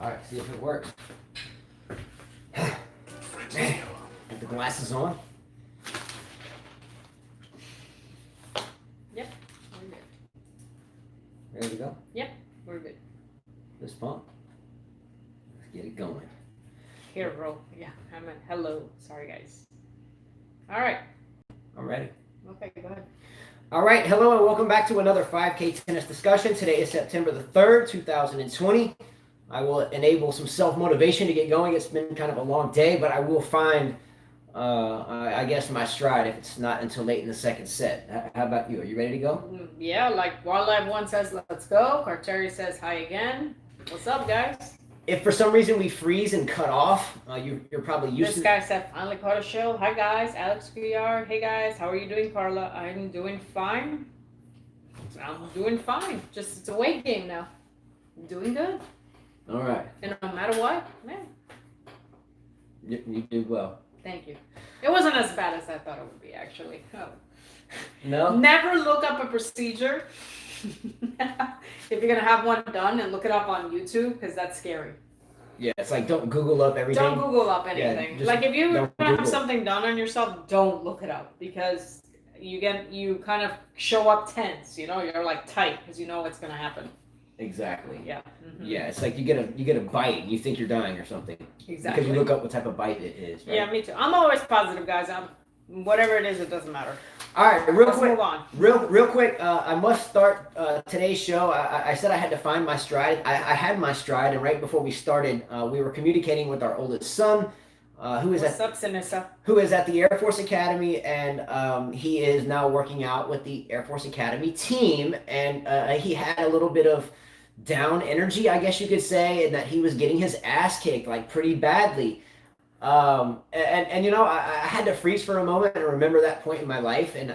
All right, see if it works. Man, get the glasses on. Yep, we're good. Ready to go? Yep, we're good. This fun. Let's get it going. Here, bro. Yeah, hello. Sorry, guys. All right. I'm ready. Okay, go ahead. All right, hello and welcome back to another 5K tennis discussion. Today is September the 3rd, 2020. I will enable some self-motivation to get going. It's been kind of a long day, but I will find, I guess, my stride if it's not until late in the second set. How about you? Are you ready to go? Yeah, like Wildlife One says, let's go. Carteri says hi again. What's up, guys? If for some reason we freeze and cut off, you're probably used This to. guy said, finally caught a show. Hi, guys. Alex VR. Hey, guys. How are you doing, Carla? I'm doing fine. I'm doing fine. Just it's a weight game now. I'm doing good. All right. And no matter what, man. You did well. Thank you. It wasn't as bad as I thought it would be, actually. Oh. No? Never look up a procedure if you're going to have one done and look it up on YouTube because that's scary. Yeah, it's like don't Google up everything. Don't Google up anything. Yeah, like if you have Google. something done on yourself, don't look it up because you kind of show up tense. You know, you're like tight because you know what's going to happen. Exactly. Yeah. Mm-hmm. Yeah, it's like you get a bite and you think you're dying or something. Exactly. Because you look up what type of bite it is. Right? Yeah, me too. I'm always positive, guys. Whatever it is, it doesn't matter. All right, Let's move on. Real quick. I must start today's show. I said I had to find my stride. I had my stride, and right before we started, we were communicating with our oldest son, who is at the Air Force Academy, and he is now working out with the Air Force Academy team, and he had a little bit of down energy, I guess you could say, and that he was getting his ass kicked like pretty badly. And you know, I had to freeze for a moment and remember that point in my life, and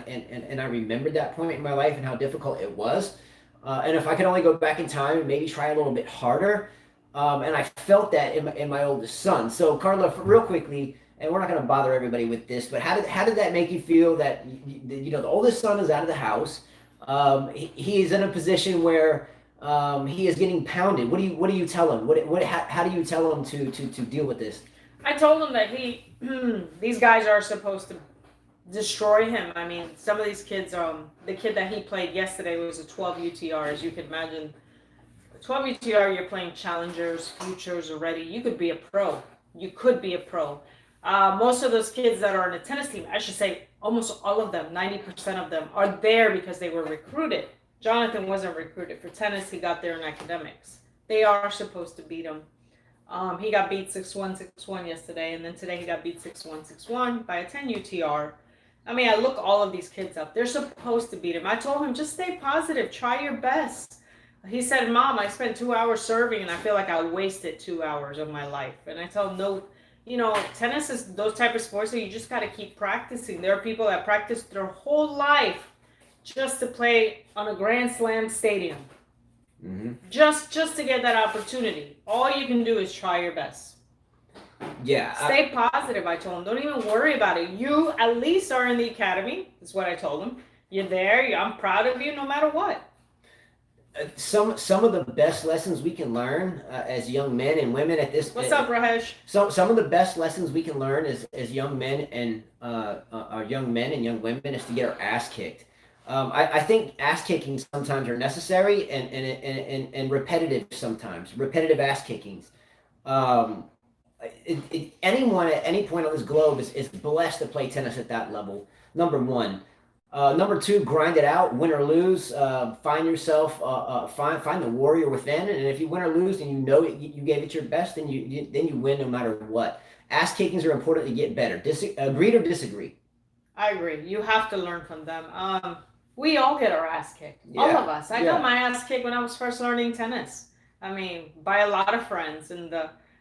I remembered that point in my life and how difficult it was. And if I could only go back in time and maybe try a little bit harder, and I felt that in my oldest son. So Carla, real quickly, and we're not going to bother everybody with this, but how did that make you feel that you know the oldest son is out of the house? He is in a position where he is getting pounded. What do you tell him? How do you tell him to deal with this? I told him that these guys are supposed to destroy him. I mean, some of these kids, the kid that he played yesterday was a 12 UTR, as you could imagine. 12 UTR, you're playing challengers, futures already. You could be a pro. Most of those kids that are on the tennis team, I should say almost all of them, 90% of them, are there because they were recruited. Jonathan wasn't recruited for tennis. He got there in academics. They are supposed to beat him. He got beat 6-1, 6-1 yesterday, and then today he got beat 6-1, 6-1 by a 10 UTR. I mean, I look all of these kids up. They're supposed to beat him. I told him, just stay positive. Try your best. He said, Mom, I spent 2 hours serving, and I feel like I wasted 2 hours of my life. And I tell him, no, you know, tennis is those type of sports that you just got to keep practicing. There are people that practice their whole life just to play on a Grand Slam stadium. Mm-hmm. Just to get that opportunity. All you can do is try your best. Yeah. Stay positive, I told him. Don't even worry about it. You at least are in the academy. That's what I told him. You're there. I'm proud of you no matter what. Some of the best lessons we can learn as young men and women at this. What's up, Rajesh? Some of the best lessons we can learn as young men and our young men and young women is to get our ass kicked. I think ass kicking sometimes are necessary and repetitive sometimes. Repetitive ass kickings. Anyone at any point on this globe is blessed to play tennis at that level. Number one. Number two, grind it out, win or lose. Find yourself, find the warrior within, and if you win or lose, and you know you gave it your best, then you win no matter what. Ass kickings are important to get better. Agreed or disagree? I agree. You have to learn from them. We all get our ass kicked. Yeah. All of us. I got my ass kicked when I was first learning tennis. I mean, by a lot of friends, and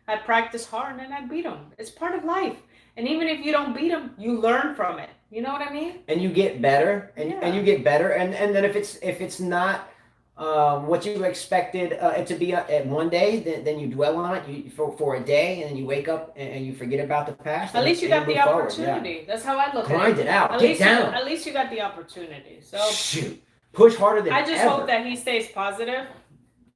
I practiced hard, and I beat them. It's part of life. And even if you don't beat them, you learn from it. You know what I mean? And you get better, and you get better, and then if it's not what you expected it to be at one day, then you dwell on it for a day, and then you wake up and you forget about the past. At least you got the opportunity. Yeah. That's how I look at it. Grind it out. Get down. At least you got the opportunity. So shoot, push harder than I just ever. hope that he stays positive.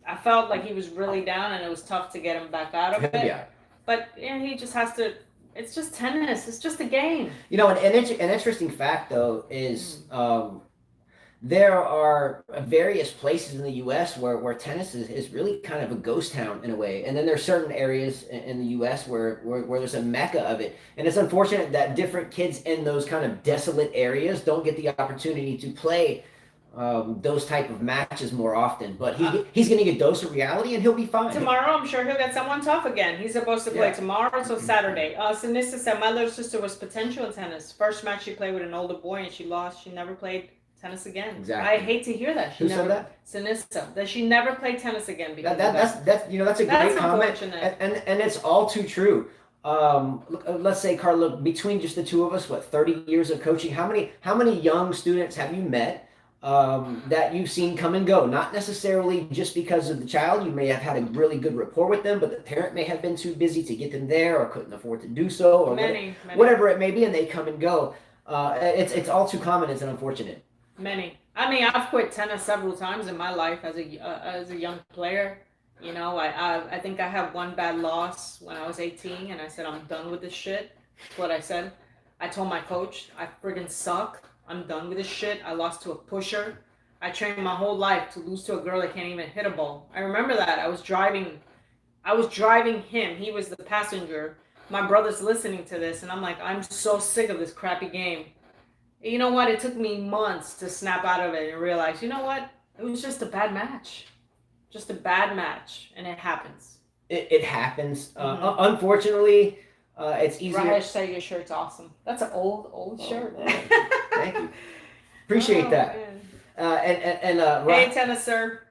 I felt like he was really down, and it was tough to get him back out of it. Yeah. But yeah, he just has to. It's just tennis. It's just a game. You know, an interesting fact though is there are various places in the U.S. where tennis is really kind of a ghost town in a way, and then there's certain areas in the U.S. where there's a mecca of it, and it's unfortunate that different kids in those kind of desolate areas don't get the opportunity to play those type of matches more often. But he's getting a dose of reality, and he'll be fine. Tomorrow, I'm sure he'll get someone tough again. He's supposed to play tomorrow, so Saturday. Sinisa said, my little sister was potential in tennis. First match she played with an older boy, and she lost. She never played tennis again. Exactly. I hate to hear that. Who said that? Sinisa, that she never played tennis again because that's a great comment, and it's all too true. Let's say, Carla, between just the two of us, 30 years of coaching, how many young students have you met that you've seen come and go? Not necessarily just because of the child. You may have had a really good rapport with them, but the parent may have been too busy to get them there, or couldn't afford to do so, or whatever it may be, and they come and go. It's all too common. It's unfortunate. Many. I mean, I've quit tennis several times in my life as a young player. You know, I think I had one bad loss when I was 18, and I said, I'm done with this shit. That's what I said. I told my coach, I friggin' suck. I'm done with this shit. I lost to a pusher. I trained my whole life to lose to a girl that can't even hit a ball. I remember that. I was driving him. He was the passenger. My brother's listening to this, and I'm like, I'm so sick of this crappy game. You know what? It took me months to snap out of it and realize, you know what? It was just a bad match. Just a bad match, and it happens. It happens. Unfortunately, it's easier. Rajesh said your shirt's awesome. That's an old shirt. Thank you. Appreciate that. Hey, tennis sir.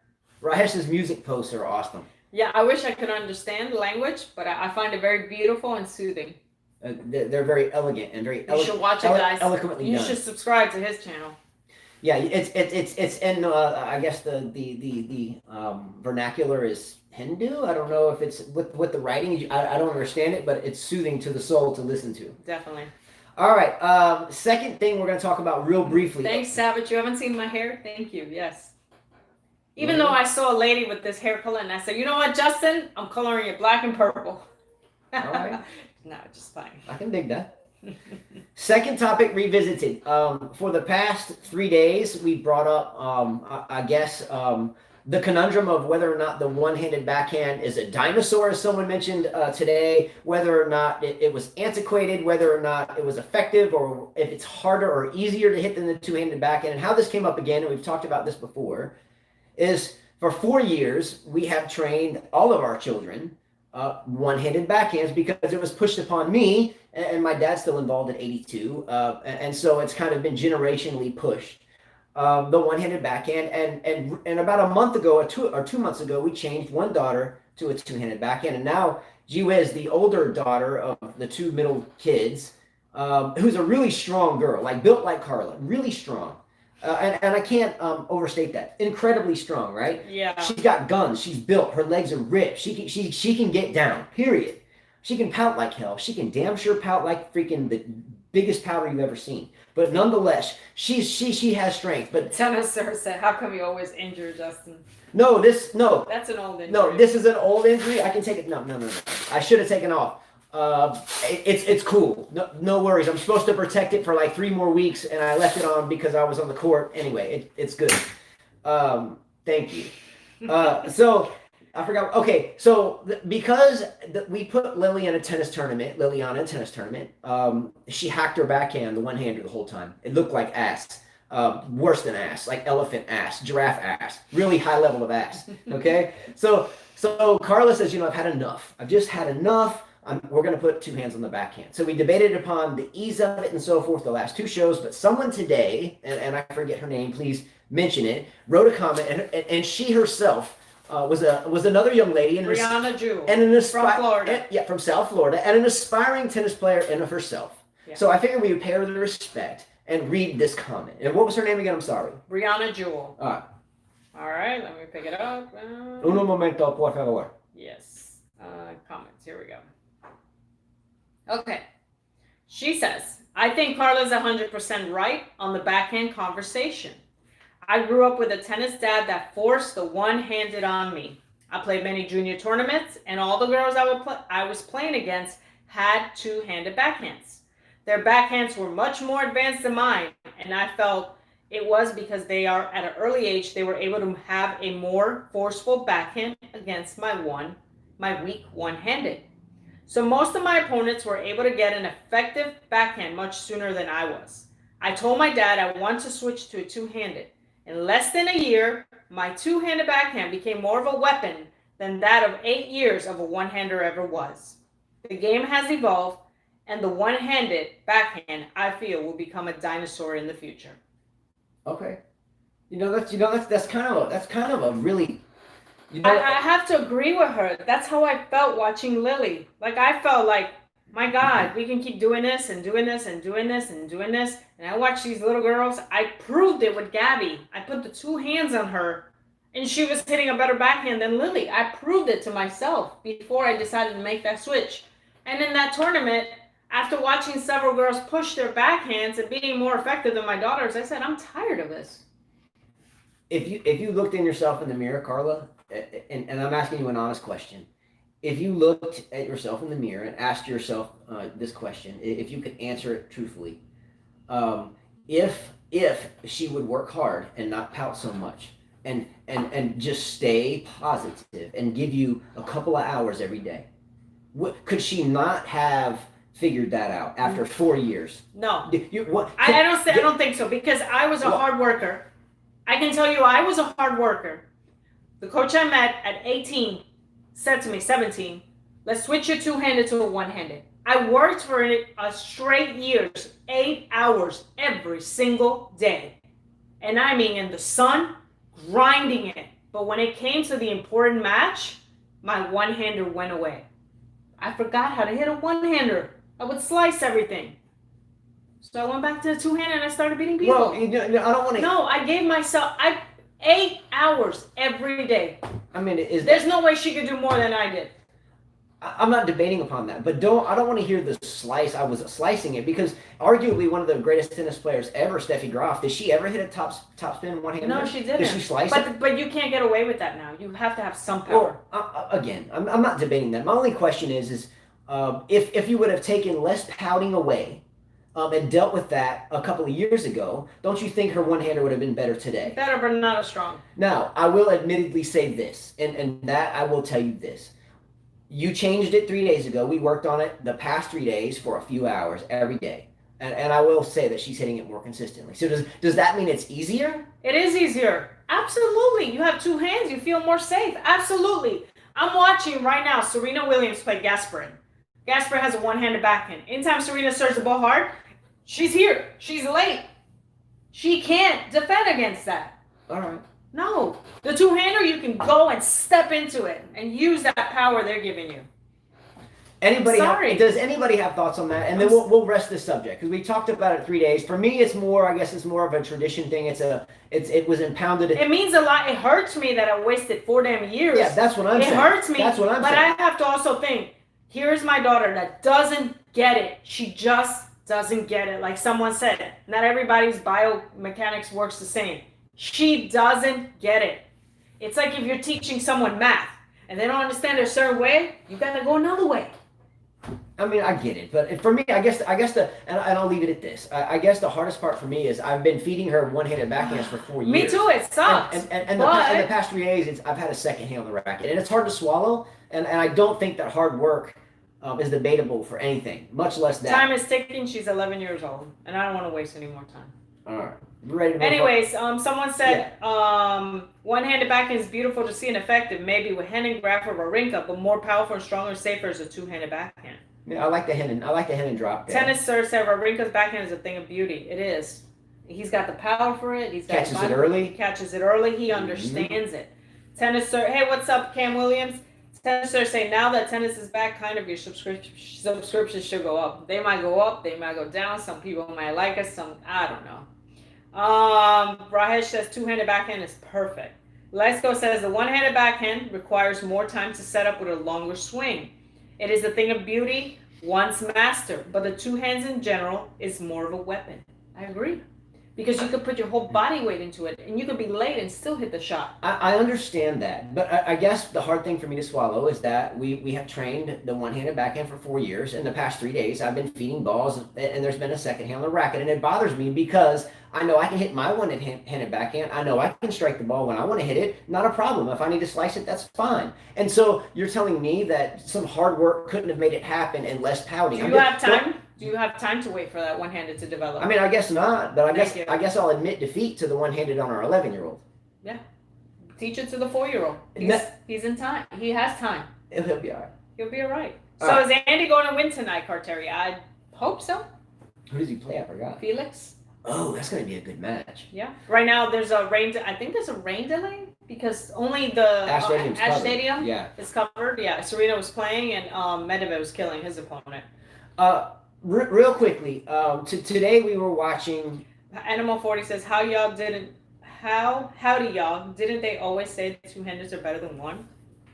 Rajesh's music posts are awesome. Yeah, I wish I could understand the language, but I find it very beautiful and soothing. They're very elegant and very you should watch it, guys. Eloquently you done. should subscribe to his channel. Yeah, it's in I guess the vernacular is Hindu. I don't know if it's with the writing. I don't understand it, but it's soothing to the soul to listen to. Definitely. All right. Second thing we're going to talk about real briefly. Thanks, Savage. You haven't seen my hair? Thank you. Yes. Even though I saw a lady with this hair color, and I said, you know what, Justin? I'm coloring it black and purple. All right. No, just fine. I can dig that. Second topic revisited. For the past 3 days, we brought up, I guess, the conundrum of whether or not the one-handed backhand is a dinosaur, as someone mentioned today, whether or not it was antiquated, whether or not it was effective, or if it's harder or easier to hit than the two-handed backhand. And how this came up again, and we've talked about this before, is for 4 years, we have trained all of our children one-handed backhands because it was pushed upon me, and my dad's still involved at 82, and so it's kind of been generationally pushed. The one-handed backhand, and about a month ago or 2 months ago, we changed one daughter to a two-handed backhand, and now gee whiz, the older daughter of the two middle kids, who's a really strong girl, like built like Carla, really strong. And I can't overstate that. Incredibly strong, right? Yeah. She's got guns. She's built. Her legs are ripped. She can get down. Period. She can pout like hell. She can damn sure pout like freaking the biggest pouter you've ever seen. But nonetheless, she has strength. But tennis sir said, "How come you always injure Justin?" No. That's an old injury. No, this is an old injury. I can take it. No. I should have taken off. It's cool. No worries. I'm supposed to protect it for like 3 more weeks, and I left it on because I was on the court. Anyway, it's good. Thank you. So I forgot. Okay, so because we put Liliana in a tennis tournament, she hacked her backhand, the one-hander, the whole time. It looked like ass. Worse than ass, like elephant ass, giraffe ass, really high level of ass. Okay, so Carla says, I've had enough. I've just had enough. We're going to put two hands on the backhand. So we debated upon the ease of it and so forth the last 2 shows, but someone today, and I forget her name, please mention it, wrote a comment, and she herself was another young lady. Brianna Jewell. From Florida. From South Florida, and an aspiring tennis player in of herself. Yeah. So I figured we would pay her the respect and read this comment. And what was her name again? I'm sorry. Brianna Jewell. All right, let me pick it up. Uno momento, por favor. Yes. Comments. Here we go. Okay. She says, I think Carla's 100% right on the backhand conversation. I grew up with a tennis dad that forced the one-handed on me. I played many junior tournaments, and all the girls I was playing against had two-handed backhands. Their backhands were much more advanced than mine, and I felt it was because they are at an early age they were able to have a more forceful backhand against my weak one-handed. So most of my opponents were able to get an effective backhand much sooner than I was. I told my dad I want to switch to a two-handed. In less than a year, my two-handed backhand became more of a weapon than that of 8 years of a one-hander ever was. The game has evolved, and the one-handed backhand, I feel, will become a dinosaur in the future. Okay. That's kind of a really. I have to agree with her. That's how I felt watching Lily. Like I felt like, my God, we can keep doing this and doing this and doing this and doing this. And I watched these little girls. I proved it with Gabby. I put the two hands on her, and she was hitting a better backhand than Lily. I proved it to myself before I decided to make that switch. And in that tournament, after watching several girls push their backhands and being more effective than my daughters, I said, I'm tired of this. If you looked in yourself in the mirror, Carla, and I'm asking you an honest question. If you looked at yourself in the mirror and asked yourself this question, if you could answer it truthfully, if she would work hard and not pout so much and just stay positive and give you a couple of hours every day, could she not have figured that out after 4 years? No. I don't think so, because I was a hard worker. I can tell you I was a hard worker. The coach I met at 18 said to me, 17, let's switch your two-handed to a one-handed. I worked for it a straight years, 8 hours every single day. And I mean in the sun, grinding it. But when it came to the important match, my one-hander went away. I forgot how to hit a one-hander. I would slice everything. So I went back to the two-handed and I started beating people. Well, I don't want to. No, I gave myself 8 hours every day. I mean, there's no way she could do more than I did. I'm not debating upon that, but I don't want to hear the slice. I was slicing it because arguably one of the greatest tennis players ever, Steffi Graf, did she ever hit a top spin one-handed? No, she didn't. Did she slice it? But you can't get away with that now. You have to have some power. Well, again, I'm not debating that. My only question is if you would have taken less pouting away and dealt with that a couple of years ago, don't you think her one-hander would have been better today? Better, but not as strong. Now, I will admittedly say this, and that I will tell you this. You changed it 3 days ago. We worked on it the past 3 days for a few hours every day. And I will say that she's hitting it more consistently. So does that mean it's easier? It is easier. Absolutely. You have two hands. You feel more safe. Absolutely. I'm watching right now Serena Williams play Gasparin. Gasparin has a one-handed backhand. Anytime Serena serves the ball hard, she's here. She's late. She can't defend against that. All right. No. The two-hander, you can go and step into it and use that power they're giving you. Does anybody have thoughts on that? And then we'll rest this subject because we talked about it 3 days. For me, it's more of a tradition thing. It was impounded. It means a lot. It hurts me that I wasted 4 damn years. Yeah, that's what I'm saying. It hurts me. That's what I'm saying. But I have to also think, here's my daughter that doesn't get it. She just doesn't get it. Like someone said, not everybody's biomechanics works the same. She doesn't get it. It's like if you're teaching someone math and they don't understand it a certain way, you got to go another way. I mean, I get it, but for me, I guess and I'll leave it at this. I guess the hardest part for me is I've been feeding her one-handed backhands for 4 years. Me too. It sucks. And the past 3 days, I've had a second hand on the racket, and it's hard to swallow. And I don't think that hard work is debatable for anything, much less that. Time is ticking. She's 11 years old, and I don't want to waste any more time. All right. Ready to Anyways, someone said one-handed backhand is beautiful to see and effective, maybe with Henning, Graf, or Wawrinka, but more powerful and stronger and safer is a two-handed backhand. Yeah, I like the Henning drop. Tennis Sir said Wawrinka's backhand is a thing of beauty. It is. He's got the power for it. He's got catches it early. Catches it early. He understands it. Tennis Sir, hey, what's up, Cam Williams? Tennis Sir say now that tennis is back, kind of your subscriptions should go up. They might go up. They might go down. Some people might like us. Some I don't know. Rajesh says two-handed backhand is perfect. Lesko says the one-handed backhand requires more time to set up with a longer swing. It is a thing of beauty once mastered, but the two hands in general is more of a weapon. I agree. because you could put your whole body weight into it, and you could be late and still hit the shot. I understand that, but I guess the hard thing for me to swallow is that we have trained the one-handed backhand for 4 years. In the past 3 days, I've been feeding balls, and there's been a second hand on the racket, and it bothers me because I know I can hit my one-handed backhand. I know I can strike the ball when I want to hit it. Not a problem. If I need to slice it, that's fine. And so you're telling me that some hard work couldn't have made it happen and less pouting. Do you have time? Do you have time to wait for that one-handed to develop? I mean, I guess not, but I guess I'll admit defeat to the one-handed on our 11-year-old. Yeah. Teach it to the 4-year-old. He's in time. He has time. He'll be all right. He'll be all right. So is Andy going to win tonight, Carteri? I hope so. Who does he play? I forgot. Felix. Oh, that's going to be a good match. Yeah. Right now, there's a rain. I think there's a rain delay because only the Ash Stadium is covered. Yeah. Serena was playing and Medvedev was killing his opponent. Real quickly, today we were watching. Animal 40 says, howdy y'all, didn't they always say two-handers are better than one?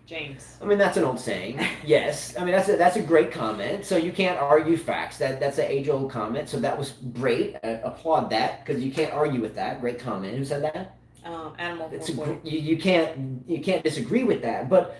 James. I mean, that's an old saying. Yes. I mean, that's a great comment. So you can't argue facts. That's an age-old comment. So that was great. I applaud that because you can't argue with that. Great comment. Who said that? Animal 40. You can't disagree with that. But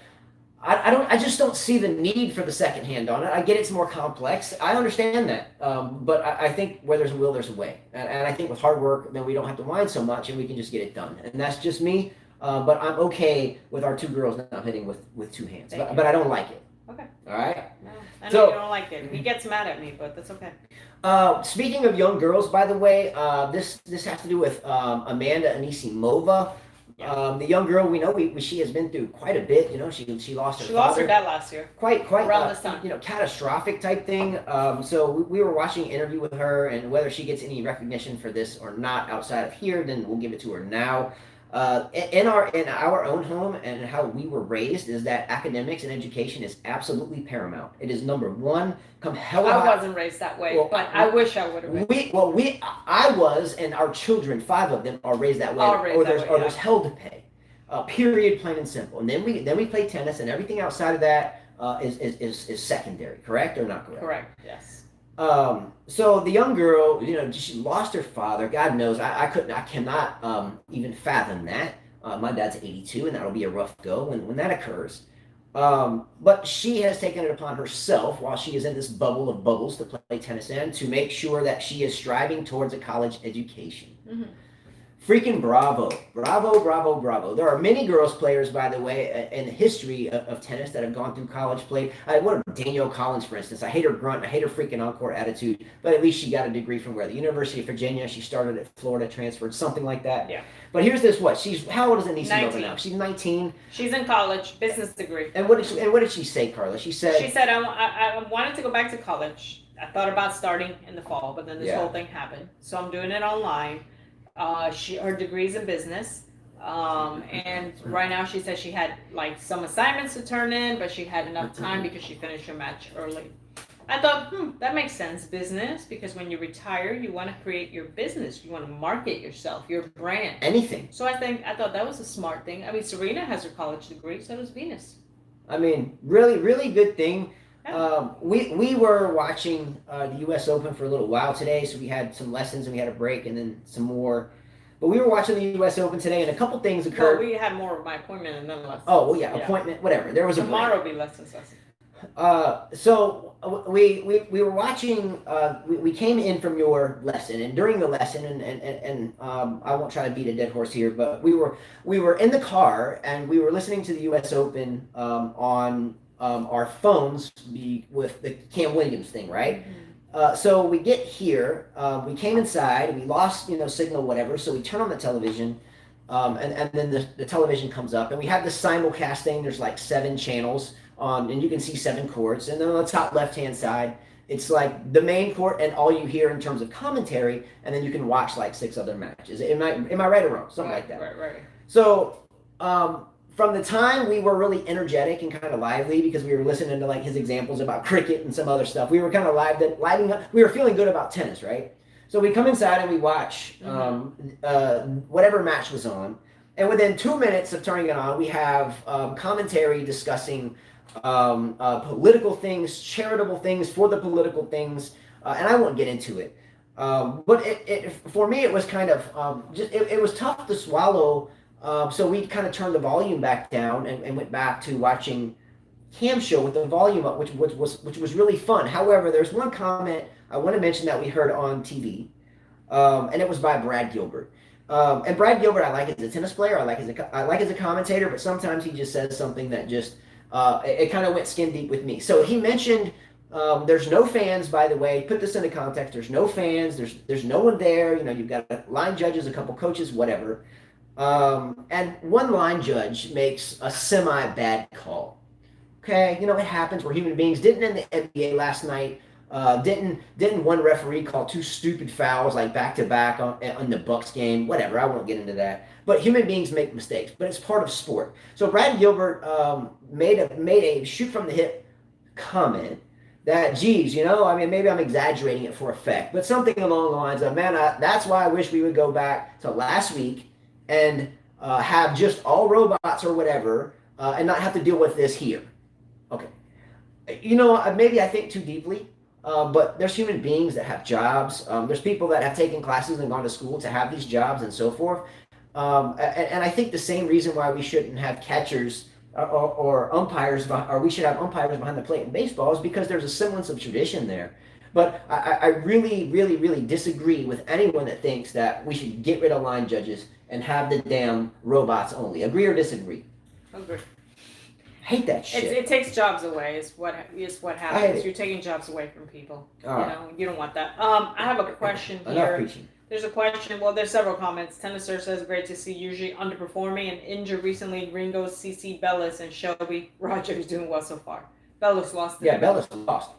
I just don't see the need for the second hand on it. I get it's more complex. I understand that. But I think where there's a will, there's a way. And I think with hard work, then we don't have to whine so much and we can just get it done. And that's just me. But I'm okay with our two girls now hitting with two hands. But I don't like it. Okay. All right? No, I know you don't like it. He gets mad at me, but that's okay. Speaking of young girls, by the way, this has to do with Amanda Anisimova. Yeah. The young girl, we know she has been through quite a bit. You know, she lost her father. She lost her dad last year. Quite around this time. You know, catastrophic type thing. So we were watching an interview with her, and whether she gets any recognition for this or not outside of here, then we'll give it to her now. In our own home and how we were raised is that academics and education is absolutely paramount. It is number one. Come hell or high. I wasn't raised that way, but I wish I would have been. I was, and our children, 5 of them, are raised that way. There's hell to pay. Period, plain and simple. And then we play tennis, and everything outside of that is secondary. Correct or not correct? Correct. Yes. So the young girl, you know, she lost her father. God knows, I cannot even fathom that. My dad's 82, and that'll be a rough go when that occurs. But she has taken it upon herself while she is in this bubble of bubbles to play tennis in to make sure that she is striving towards a college education. Mm-hmm. Freaking bravo. There are many girls players, by the way, in the history of tennis that have gone through college, played. What about Danielle Collins, for instance? I hate her grunt. I hate her freaking on-court attitude. But at least she got a degree from where? The University of Virginia. She started at Florida, transferred, something like that. Yeah. But here's this, how old is Anisimova now? She's 19. She's in college, business degree. And what did she say, Carla? She said, I wanted to go back to college. I thought about starting in the fall, but then this whole thing happened. So I'm doing it online. Her degree's in business, and right now she said she had like some assignments to turn in, but she had enough time because she finished her match early. I thought, that makes sense, business, because when you retire, you want to create your business, you want to market yourself, your brand, anything. So I thought that was a smart thing. I mean, Serena has her college degree, so does Venus. I mean, really, really good thing. We were watching the U.S. Open for a little while today, so we had some lessons and we had a break and then some more. But we were watching the U.S. Open today, and a couple things occurred. No, we had more of my appointment and then lessons. Oh, well, yeah, appointment, whatever. There was tomorrow will be lessons. So we were watching. We came in from your lesson, and during the lesson, and I won't try to beat a dead horse here, but we were in the car and we were listening to the U.S. Open on our phones with the Cam Williams thing, right? Mm-hmm. So we get here, we came inside, we lost, signal, whatever. So we turn on the television, and then the television comes up, and we have the simulcast thing. There's like 7 channels on, and you can see 7 courts. And then on the top left-hand side, it's like the main court and all you hear in terms of commentary, and then you can watch like 6 other matches. Am I right or wrong? Something like that. Right. So, from the time we were really energetic and kind of lively because we were listening to like his examples about cricket and some other stuff, we were kind of lighting up. We were feeling good about tennis, right? So we come inside and we watch whatever match was on, and within 2 minutes of turning it on, we have commentary discussing political things, charitable things for the political things, and I won't get into it. But for me, it was kind of it was tough to swallow. So we kind of turned the volume back down and went back to watching Cam show with the volume up, which was really fun. However, there's one comment I want to mention that we heard on TV, and it was by Brad Gilbert. And Brad Gilbert, I like as a tennis player, I like as a commentator, but sometimes he just says something that just it kind of went skin deep with me. So he mentioned there's no fans, by the way. Put this into context. There's no fans. There's no one there. You know, you've got line judges, a couple coaches, whatever. And one line judge makes a semi bad call. Okay, you know it happens. We're human beings. Didn't in the NBA last night. Didn't one referee call two stupid fouls like back to back on the Bucks game? Whatever. I won't get into that. But human beings make mistakes. But it's part of sport. So Brad Gilbert made a shoot from the hip comment that, geez, you know, I mean, maybe I'm exaggerating it for effect, but something along the lines of, man, that's why I wish we would go back to last week and have just all robots or whatever, and not have to deal with this here. Okay. You know, maybe I think too deeply, but there's human beings that have jobs. There's people that have taken classes and gone to school to have these jobs and so forth. And I think the same reason why we shouldn't have catchers or umpires, or we should have umpires behind the plate in baseball, is because there's a semblance of tradition there. But I really, really, really disagree with anyone that thinks that we should get rid of line judges and have the damn robots only. Agree or disagree? Agree. Hate that shit. It takes jobs away. Is what happens. You're taking jobs away from people. You don't want that. I have a question here. Enough preaching. There's a question. Well, there's several comments. Tenniser says, great to see usually underperforming and injured recently. Ringo, CC, Bellis, and Shelby Rogers doing well so far. Bellis lost. Yeah, Bellis lost.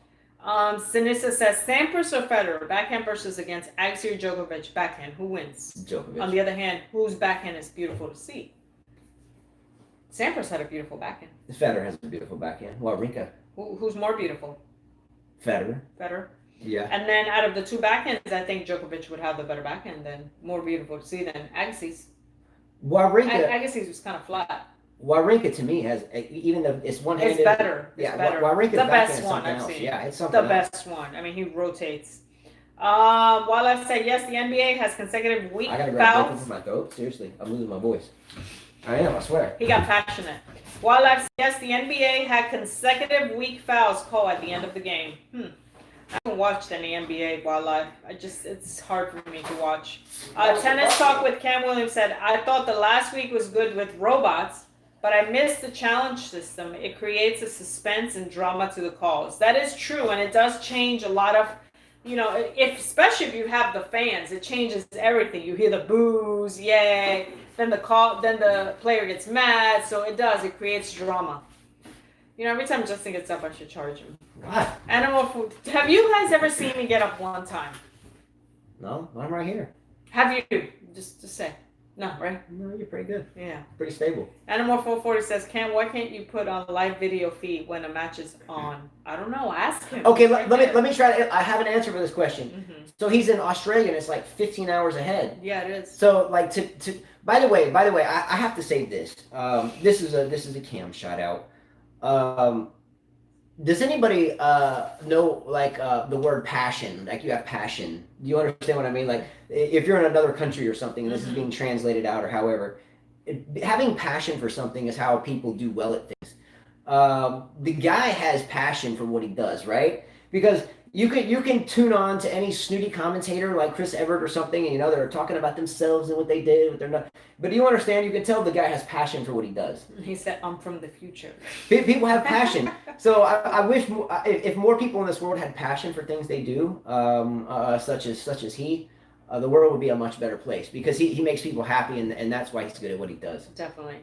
Sinisa says, Sampras or Federer, backhand versus against Agassi or Djokovic, backhand. Who wins? Djokovic. On the other hand, whose backhand is beautiful to see? Sampras had a beautiful backhand. Federer has a beautiful backhand. Wawrinka. Who's more beautiful? Federer. Federer. Yeah. And then out of the two backhands, I think Djokovic would have the better backhand than more beautiful to see than Agassi's. Agassi's was kind of flat. Wawrinka to me has, even though it's one-handed. It's better. Yeah, better. Wawrinka's the best one I've seen. Yeah, it's something the best one. I mean, he rotates. While I've said yes, the NBA has consecutive weak I gotta grab fouls. for my throat. Seriously, I'm losing my voice. I am, I swear. He got passionate. While I've said yes, the NBA had consecutive weak fouls called at the end of the game. I haven't watched any NBA wildlife. It's hard for me to watch. Tennis Talk with Cam Williams said, I thought the last week was good with robots, but I missed the challenge system. It creates a suspense and drama to the calls. That is true, and it does change a lot of, you know, especially if you have the fans, it changes everything. You hear the boos, yay, then the player gets mad, so it creates drama. You know, every time Justin gets up, I should charge him. What? Animal food. Have you guys ever seen me get up one time? No, I'm right here. Have you? Just say. No, right? No, you're pretty good. Yeah. Pretty stable. Animal 440 says, Cam, why can't you put on live video feed when a match is on? I don't know. Ask him. Okay, let me try to, I have an answer for this question. Mm-hmm. So he's in Australia and it's like 15 hours ahead. Yeah, it is. So like by the way, I have to say this. This is a Cam shout out. Does anybody know like the word passion? Like you have passion. Do you understand what I mean? Like if you're in another country or something, and this is being translated out or however, having passion for something is how people do well at things. The guy has passion for what he does, right? Because you can tune on to any snooty commentator like Chris Everett or something, and you know they're talking about themselves and what they did, what they're not. But do you understand? You can tell the guy has passion for what he does. He said, "I'm from the future." People have passion. So I wish if more people in this world had passion for things they do, such as he, the world would be a much better place because he makes people happy, and that's why he's good at what he does. Definitely.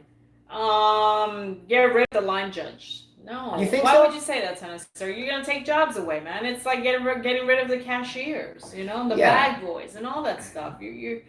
Get rid of the line judge. No. You think Why so? would you say that, Tennis? Sir? You're gonna take jobs away, man. It's like getting rid of the cashiers, you know, the bag boys and all that stuff. You're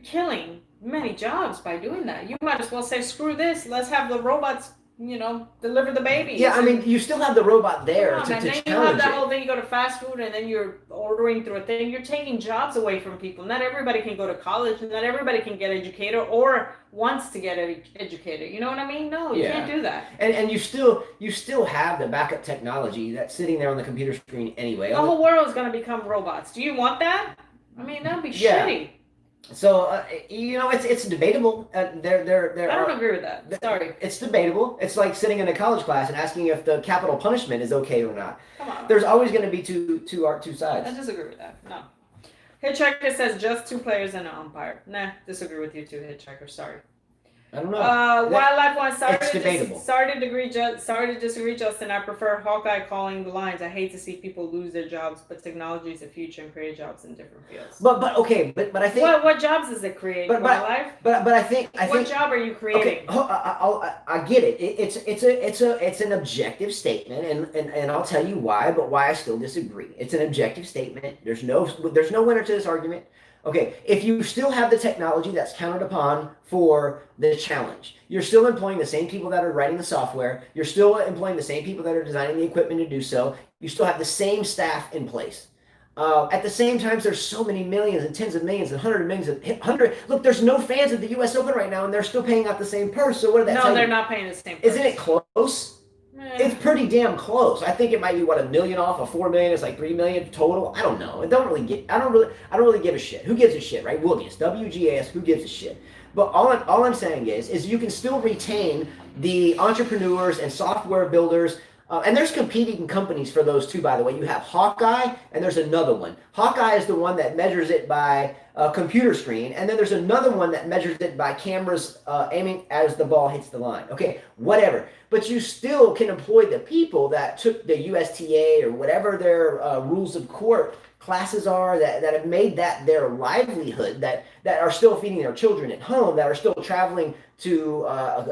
killing many jobs by doing that. You might as well say, screw this. Let's have the robots, you know, deliver the babies. Yeah, I mean, you still have the robot there to then challenge you have that it. whole thing. You go to fast food and then you're ordering through a thing. You're taking jobs away from people. Not everybody can go to college. Not everybody can get educated or wants to get educated. You know what I mean? No, you can't do that. And you still have the backup technology that's sitting there on the computer screen anyway. The whole world is going to become robots. Do you want that? I mean, that'd be shitty. So it's debatable. I don't agree with that. Sorry. It's debatable. It's like sitting in a college class and asking if the capital punishment is okay or not. Come on. There's always going to be two sides. I disagree with that. No. Hitchhiker says just 2 players and an umpire. Nah, disagree with you too, Hitchhiker. Sorry. I don't know. Wildlife one. Sorry to disagree, Justin. I prefer Hawkeye calling the lines. I hate to see people lose their jobs, but technology is the future and create jobs in different fields. But I think what jobs does it create? Wildlife. But I think what job are you creating? Okay, I get it. It's an objective statement, and I'll tell you why. But why I still disagree. It's an objective statement. There's no winner to this argument. Okay, if you still have the technology that's counted upon for the challenge, you're still employing the same people that are writing the software, you're still employing the same people that are designing the equipment to do so, you still have the same staff in place. At the same time, there's so many millions and tens of millions and hundreds of millions. Look, there's no fans at the U.S. Open right now, and they're still paying out the same purse. So what did that tell you? No, they're not paying the same purse. Isn't it close? It's pretty damn close. I think it might be $1 million off of $4 million. It's like $3 million total. I don't know. I don't really give a shit. Who gives a shit, right? Woogies, WGAS. Who gives a shit? But all I'm saying is you can still retain the entrepreneurs and software builders. And there's competing companies for those too, by the way. You have Hawkeye, and there's another one. Hawkeye is the one that measures it by a computer screen, and then there's another one that measures it by cameras aiming as the ball hits the line. Okay, whatever. But you still can employ the people that took the USTA or whatever their rules of court classes are that have made that their livelihood, that are still feeding their children at home, that are still traveling to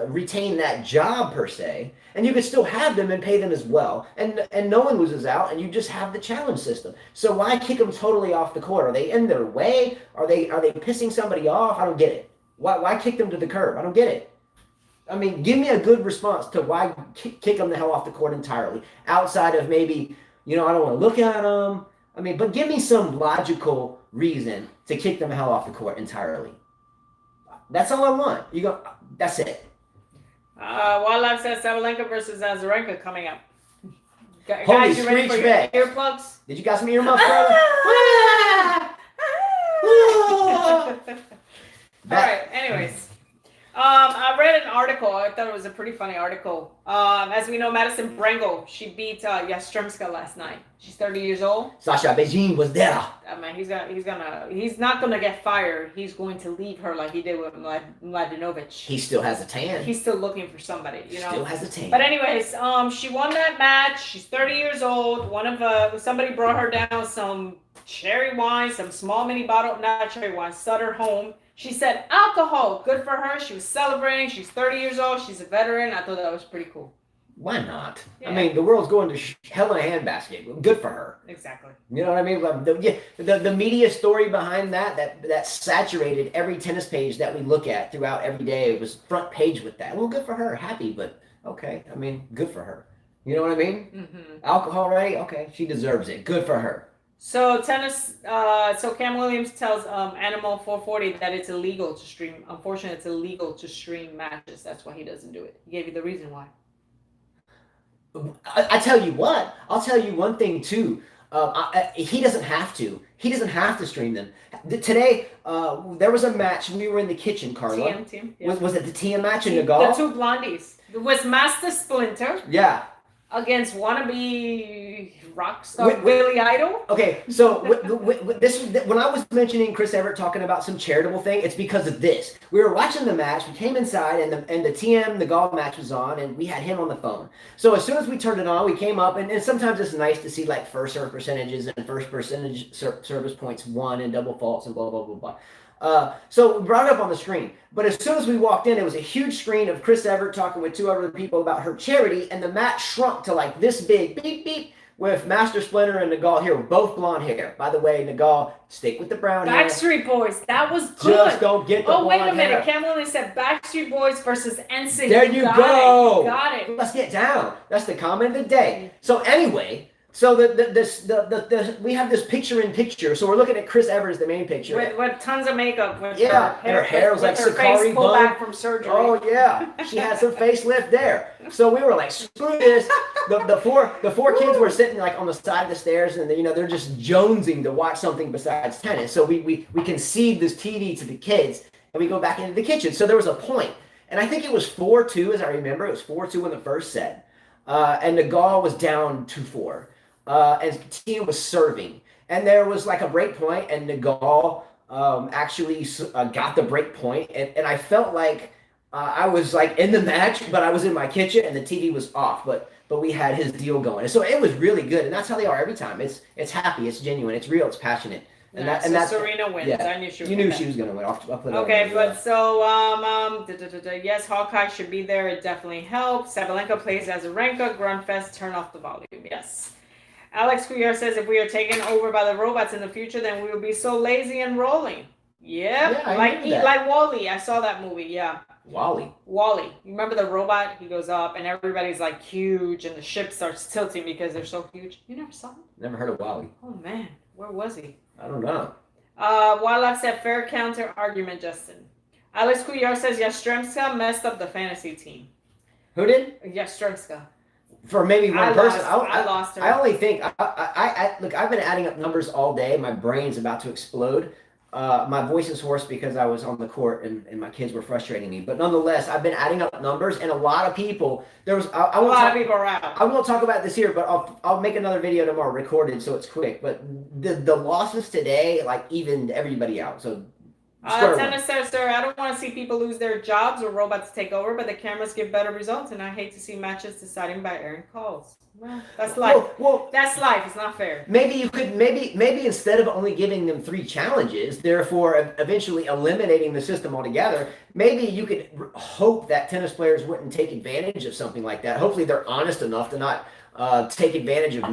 retain that job per se, and you could still have them and pay them as well, and no one loses out, and you just have the challenge system. So why kick them totally off the court? Are they in their way? Are they pissing somebody off? I don't get it. Why kick them to the curb? I don't get it. I mean, give me a good response to why kick them the hell off the court entirely, outside of maybe, I don't want to look at them. I mean, but give me some logical reason to kick them the hell off the court entirely. That's all I want. That's it. Wildlife says Sabalenka versus Azarenka coming up. Guys, you ready for your earplugs? Did you got some earmuffs, brother? All right, anyways. I read an article. I thought it was a pretty funny article. As we know, Madison Brangle, she beat Yastremska last night. She's 30 years old. Sasha Beijing was there. Man, he's not gonna get fired. He's going to leave her like he did with Mladenovic. He still has a tan. He's still looking for somebody, Still has a tan. But anyways, she won that match. She's 30 years old. Somebody brought her down some cherry wine, some small mini bottle, not cherry wine, Sutter home. She said alcohol, good for her. She was celebrating. She's 30 years old. She's a veteran. I thought that was pretty cool. Why not? Yeah. I mean, the world's going to hell in a handbasket. Good for her. Exactly. You know what I mean? The media story behind that saturated every tennis page that we look at throughout every day. It was front page with that. Well, good for her. Happy, but okay. I mean, good for her. You know what I mean? Mm-hmm. Alcohol ready? Okay. She deserves it. Good for her. So tennis, Cam Williams tells Animal 440 that it's illegal to stream. Unfortunately, it's illegal to stream matches. That's why he doesn't do it. He gave you the reason why. I tell you what. I'll tell you one thing too. He doesn't have to. He doesn't have to stream them. Today, there was a match. We were in the kitchen, Carla. TM. Yeah. Was it the TM match in Nagal? The two blondies. It was Master Splinter. Yeah. Against wannabe rock star Willie Idol. Okay, so when I was mentioning Chris Everett talking about some charitable thing, it's because of this. We were watching the match. We came inside, and the TM, the golf match was on, and we had him on the phone. So as soon as we turned it on, we came up, and sometimes it's nice to see like first serve percentages and first percentage service points won and double faults and blah, blah, blah, blah. So we brought it up on the screen. But as soon as we walked in, it was a huge screen of Chris Everett talking with 2 other people about her charity, and the match shrunk to like this big, beep, beep, with Master Splinter and Nagal here with both blonde hair. By the way, Nagal, stick with the brown hair. Backstreet Boys, that was good. Just don't get the blonde hair. Oh, wait a minute. Cam Williams said Backstreet Boys versus NSYNC. There you go. Got it. Let's get down. That's the comment of the day. So anyway, So we have this picture in picture. So we're looking at Chris Evers, the main picture. With tons of makeup. With yeah, and her hair was like her face pulled back from surgery. Oh yeah, she had some facelift there. So we were like, screw this. The four kids were sitting like on the side of the stairs, and they're just jonesing to watch something besides tennis. So we concede this TV to the kids, and we go back into the kitchen. So there was a point, and I think it was 4-2, as I remember. It was 4-2 in the first set, and Nagal was down 2-4. And Tina was serving, and there was like a break point, and Nagal actually got the break point, and I felt like I was like in the match, but I was in my kitchen, and the TV was off, but we had his deal going, so it was really good, and that's how they are every time. It's happy, it's genuine, it's real, it's passionate. And that's Serena wins. Yeah, I knew she was going to win. I'll put it okay, but so yes, Hawkeye should be there. It definitely helps. Sabalenka plays as Azarenka. Grunfest, turn off the volume. Yes. Alex Couillard says if we are taken over by the robots in the future, then we will be so lazy and rolling. Yep. Yeah, like Wall-E. I saw that movie. Yeah. Wall-E. You remember the robot? He goes up and everybody's like huge and the ship starts tilting because they're so huge. You never saw him? Never heard of Wall-E. Oh man, where was he? I don't know. Wildlife said fair counter argument, Justin. Alex Couillard says Yastremska messed up the fantasy team. Who did? Yastremska. For maybe one person. I lost her. I only think I look. I've been adding up numbers all day. My brain's about to explode. My voice is hoarse because I was on the court and my kids were frustrating me. But nonetheless, I've been adding up numbers, and a lot of people. There was a lot of people are out. I won't talk about this here, but I'll make another video tomorrow recorded so it's quick. But the losses today like evened everybody out. So. Tennis says, sir, I don't want to see people lose their jobs or robots take over, but the cameras give better results, and I hate to see matches deciding by airing calls. Well, that's life. Well, that's life. It's not fair. Maybe you could, maybe instead of only giving them 3 challenges, therefore eventually eliminating the system altogether, maybe you could hope that tennis players wouldn't take advantage of something like that. Hopefully they're honest enough to not take advantage of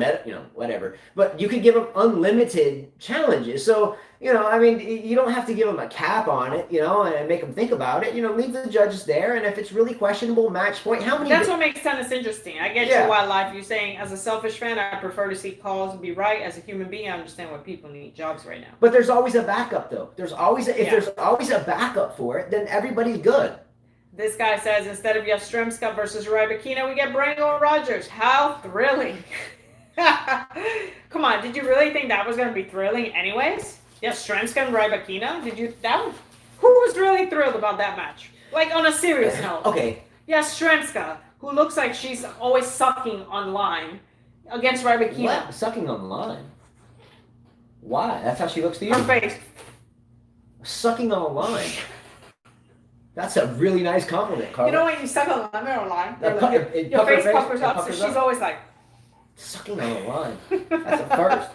whatever. But you could give them unlimited challenges. So, I mean, you don't have to give them a cap on it, and make them think about it. Leave the judges there, and if it's really questionable, match point. How many? That's what makes tennis interesting. I get you, Wildlife. You're saying, as a selfish fan, I prefer to see calls be right. As a human being, I understand why people need jobs right now. But there's always a backup, though. There's always a backup for it, then everybody's good. This guy says instead of Yastremska versus Rybakina, we get Branko and Rogers. How thrilling! Come on, did you really think that was going to be thrilling, anyways? Yastremska and Rybakina? Who was really thrilled about that match? Like on a serious note. Okay. Yastremska, who looks like she's always sucking online, against Rybakina. What? Sucking online? Why? That's how she looks to you? Her face. Sucking online. That's a really nice compliment, Carla. You know when you suck on a line? Your face puckers up, so she's always like... Sucking on a line. That's a first.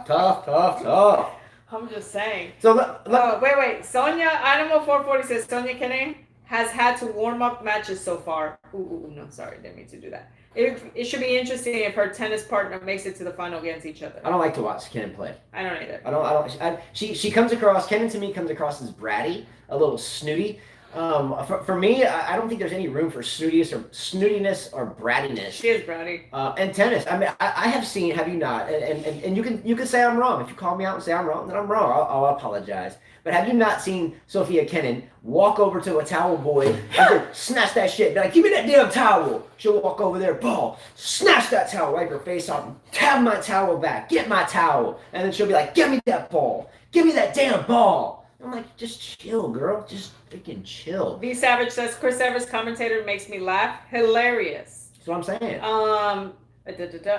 Tough. I'm just saying. So wait. Sonia Animal 440 says Sonia Kenny has had to warm up matches so far. No, sorry, didn't mean to do that. It should be interesting if her tennis partner makes it to the final against each other. I don't like to watch Kenin play. I don't either. She comes across, Kenin to me comes across as bratty, a little snooty. For me, I don't think there's any room for snootiness or brattiness. She is bratty. And tennis. I mean, I have seen. Have you not? And you can say I'm wrong. If you call me out and say I'm wrong, then I'm wrong. I'll apologize. But have you not seen Sofia Kenin walk over to a towel boy and snatch that shit? Be like, give me that damn towel. She'll walk over there, ball, snatch that towel, wipe her face off, have my towel back, get my towel, and then she'll be like, give me that ball, give me that damn ball. I'm like, just chill, girl. Just freaking chill. V Savage says Chris Evers commentator makes me laugh. Hilarious. That's what I'm saying.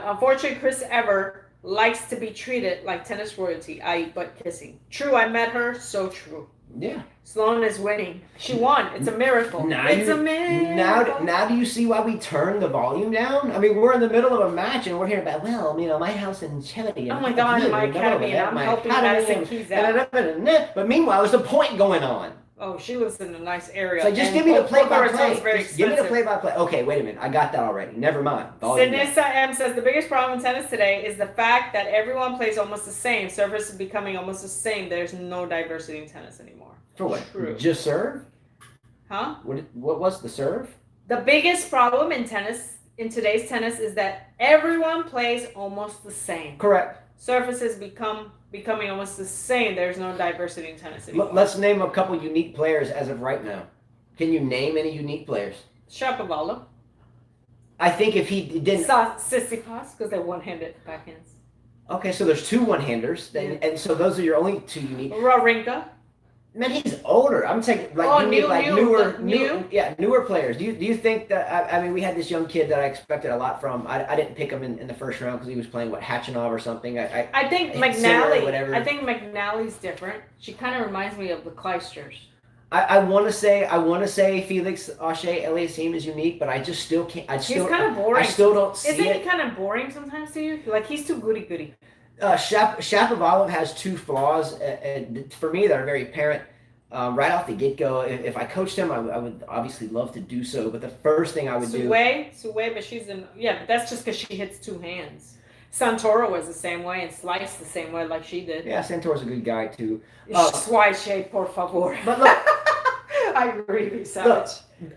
Unfortunately, Chris Evers likes to be treated like tennis royalty, i.e. butt kissing. True, I met her. So true. Yeah. Sloan is winning. She won. It's a miracle. A miracle. Now do you see why we turned the volume down? I mean, we're in the middle of a match and we're hearing about, my house in Chile. Oh my God, my academy, and I'm helping Madison Keys out. But meanwhile, there's a point going on. Oh, she lives in a nice area. So just give me the play-by-play. Give me the play-by-play. Okay, wait a minute. I got that already. Never mind. Sinisa M says the biggest problem in tennis today is the fact that everyone plays almost the same. Service is becoming almost the same. There's no diversity in tennis anymore. For what? True. Just serve? Huh? What was the serve? The biggest problem in tennis, in today's tennis, is that everyone plays almost the same. Correct. Surfaces becoming almost the same. There's no diversity in tennis anymore. Let's name a couple unique players as of right now. Can you name any unique players? Shapovalov. I think if he didn't. Tsitsipas, because they're one-handed backhands. Okay, so there's two one-handers, and so those are your only two unique. Wawrinka. Man, he's older. I'm saying newer players. Do you think that? I mean, we had this young kid that I expected a lot from. I didn't pick him in the first round because he was playing Hachinov or something. I think McNally. I think McNally's different. She kind of reminds me of the Kleisters. I want to say Felix Auger-Aliassime is unique, but I just still can't. He's kind of boring. I still don't see it. Isn't he kind of boring sometimes to you? Like he's too goody-goody. Shapovalov has two flaws, and for me that are very apparent right off the get-go. If I coached him, I would obviously love to do so. But the first thing I would do. Sue, but she's in. Yeah, but that's just because she hits two hands. Santoro was the same way and sliced the same way like she did. Yeah, Santoro's a good guy too. Suache, por favor. But look, I agree with you, Savage.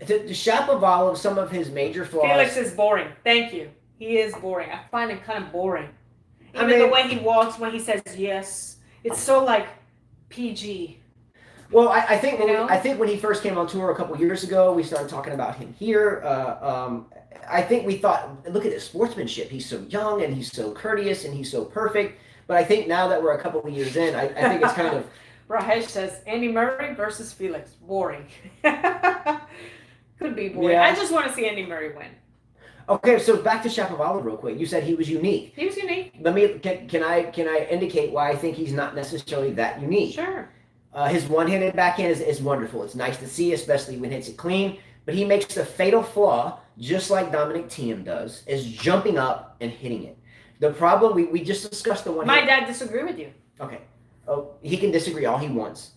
To Shapovalov, some of his major flaws. Felix is boring. Thank you. He is boring. I find him kind of boring. Even the way he walks when he says yes, it's so like PG. Well, I think when he first came on tour a couple years ago, we started talking about him here. I think we thought, look at his sportsmanship. He's so young and he's so courteous and he's so perfect. But I think now that we're a couple of years in, I think it's kind of. Rajesh says Andy Murray versus Felix. Boring. Could be boring. Yeah. I just want to see Andy Murray win. Okay, so back to Shapovalov real quick. You said he was unique. He was unique. Can I indicate why I think he's not necessarily that unique? Sure. His one-handed backhand is wonderful. It's nice to see, especially when it hits it clean. But he makes the fatal flaw, just like Dominic Thiem does, is jumping up and hitting it. The problem, we just discussed the one. My dad disagree with you. Okay. Oh, he can disagree all he wants.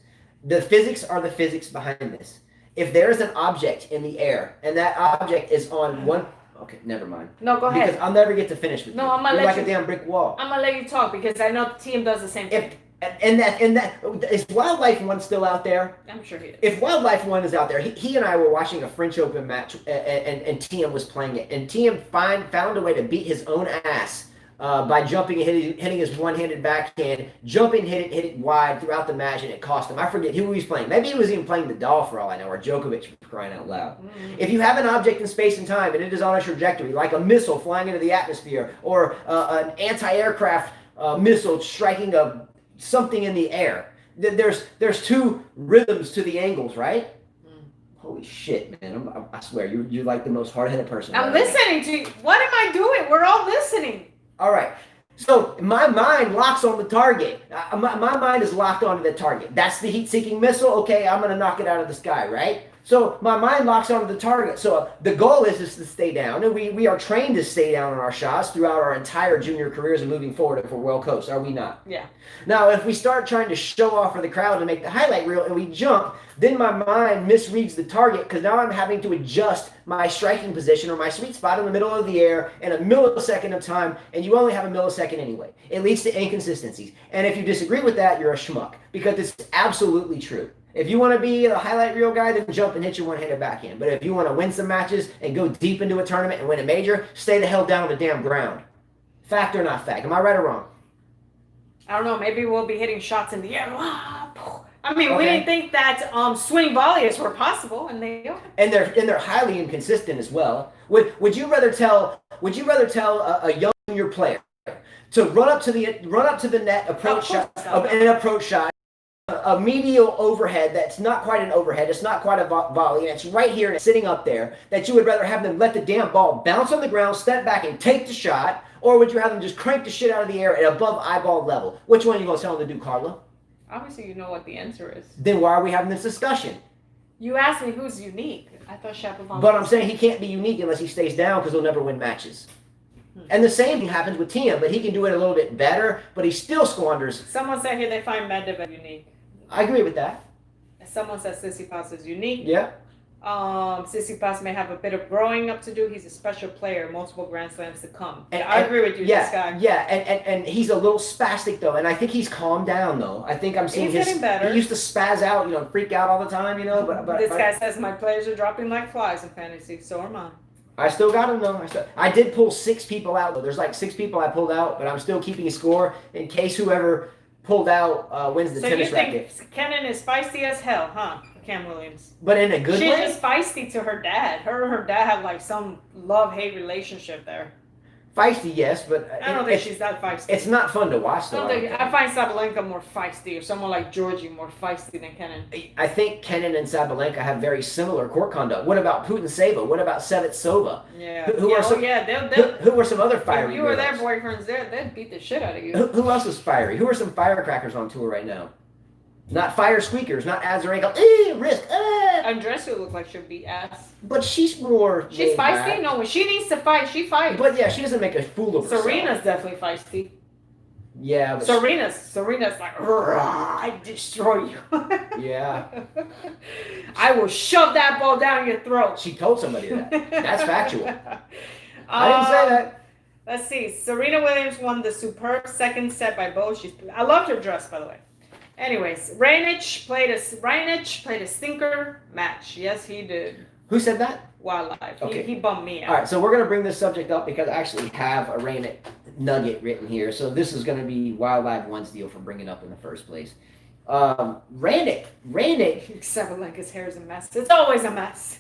The physics are the physics behind this. If there is an object in the air and that object is on one. Okay, never mind. No, go ahead. Because I'll never get to finish with you. I'm gonna You're let like a damn brick wall. I'm gonna let you talk because I know Thiem does the same thing. And that is Wildlife One still out there? I'm sure he is. If Wildlife One is out there, he and I were watching a French Open match, and Thiem was playing it, and Thiem found a way to beat his own ass by jumping and hitting his one-handed backhand, hit it wide throughout the match, and it cost him. I forget who he was playing. Maybe he was even playing Nadal for all I know, or Djokovic, for crying out loud. Mm-hmm. If you have an object in space and time and it is on a trajectory, like a missile flying into the atmosphere, or an anti-aircraft missile striking something in the air, there's two rhythms to the angles, right? Holy shit, man! I swear, you're like the most hard-headed person. I'm listening to you. What am I doing? We're all listening. All right. So my mind locks on the target. My mind is locked onto the target. That's the heat-seeking missile. Okay, I'm going to knock it out of the sky, right? So my mind locks onto the target. So the goal is to stay down. And we are trained to stay down on our shots throughout our entire junior careers and moving forward if we're well coached, are we not? Yeah. Now, if we start trying to show off for the crowd and make the highlight reel and we jump, then my mind misreads the target because now I'm having to adjust my striking position or my sweet spot in the middle of the air in a millisecond of time, and you only have a millisecond anyway. It leads to inconsistencies. And if you disagree with that, you're a schmuck because it's absolutely true. If you want to be a highlight reel guy, then jump and hit your one-handed backhand. But if you want to win some matches and go deep into a tournament and win a major, stay the hell down on the damn ground. Fact or not fact? Am I right or wrong? I don't know. Maybe we'll be hitting shots in the air. I mean, we didn't think that swing volleys were possible, and they are. And they're highly inconsistent as well. Would you rather tell a young junior player to run up to the net, approach shot, a medial overhead that's not quite an overhead, it's not quite a volley, and it's right here and it's sitting up there, that you would rather have them let the damn ball bounce on the ground, step back and take the shot, or would you have them just crank the shit out of the air at above eyeball level? Which one are you going to tell them to do, Carla? Obviously, you know what the answer is. Then why are we having this discussion? You asked me who's unique. I thought Shapovalov. But I'm saying he can't be unique unless he stays down because he'll never win matches. And the same thing happens with Thiem, but he can do it a little bit better, but he still squanders. Someone said here they find Medvedev unique. I agree with that. Someone says Tsitsipas is unique. Yeah. Tsitsipas may have a bit of growing up to do. He's a special player, multiple Grand Slams to come. I agree with you, this guy. Yeah, and he's a little spastic, though, and I think he's calmed down, though. I think I'm seeing he's getting better. He used to spaz out, freak out all the time, but this guy says my players are dropping like flies in fantasy, so are mine. I still got him, though. I did pull 6 people out, though. There's like 6 people I pulled out, but I'm still keeping a score in case whoever pulled out wins the tennis racket. So you think Kenin is feisty as hell, huh? Cam Williams. But in a good way? She's just feisty to her dad. Her and her dad have like some love-hate relationship there. Feisty, yes, but I don't think she's that feisty. It's not fun to watch, though. I find Sabalenka more feisty, or someone like Georgie more feisty than Kenin. I think Kenin and Sabalenka have very similar court conduct. What about Putin-Sava? What about Sevitsova? Yeah. Who were some other fiery? If you were their boyfriends, they'd beat the shit out of you. Who else is fiery? Who are some firecrackers on tour right now? Not fire squeakers, not Azarenka. Risk. Andrescu looks like she'll beat ass. But she's more. She's feisty. No, when she needs to fight, she fights. But yeah, she doesn't make a fool of herself. Serena's definitely feisty. Yeah. But Serena's like, I destroy you. Yeah. I will shove that ball down your throat. She told somebody that. That's factual. I didn't say that. Let's see. Serena Williams won the superb second set by both. I loved her dress, by the way. Anyways, Raonic played a stinker match. Yes, he did. Who said that? Wildlife. Okay. He bummed me out. All right, so we're going to bring this subject up because I actually have a Raonic nugget written here. So this is going to be Wildlife One's deal for bringing it up in the first place. Raonic. Sabalenka's hair is a mess. It's always a mess.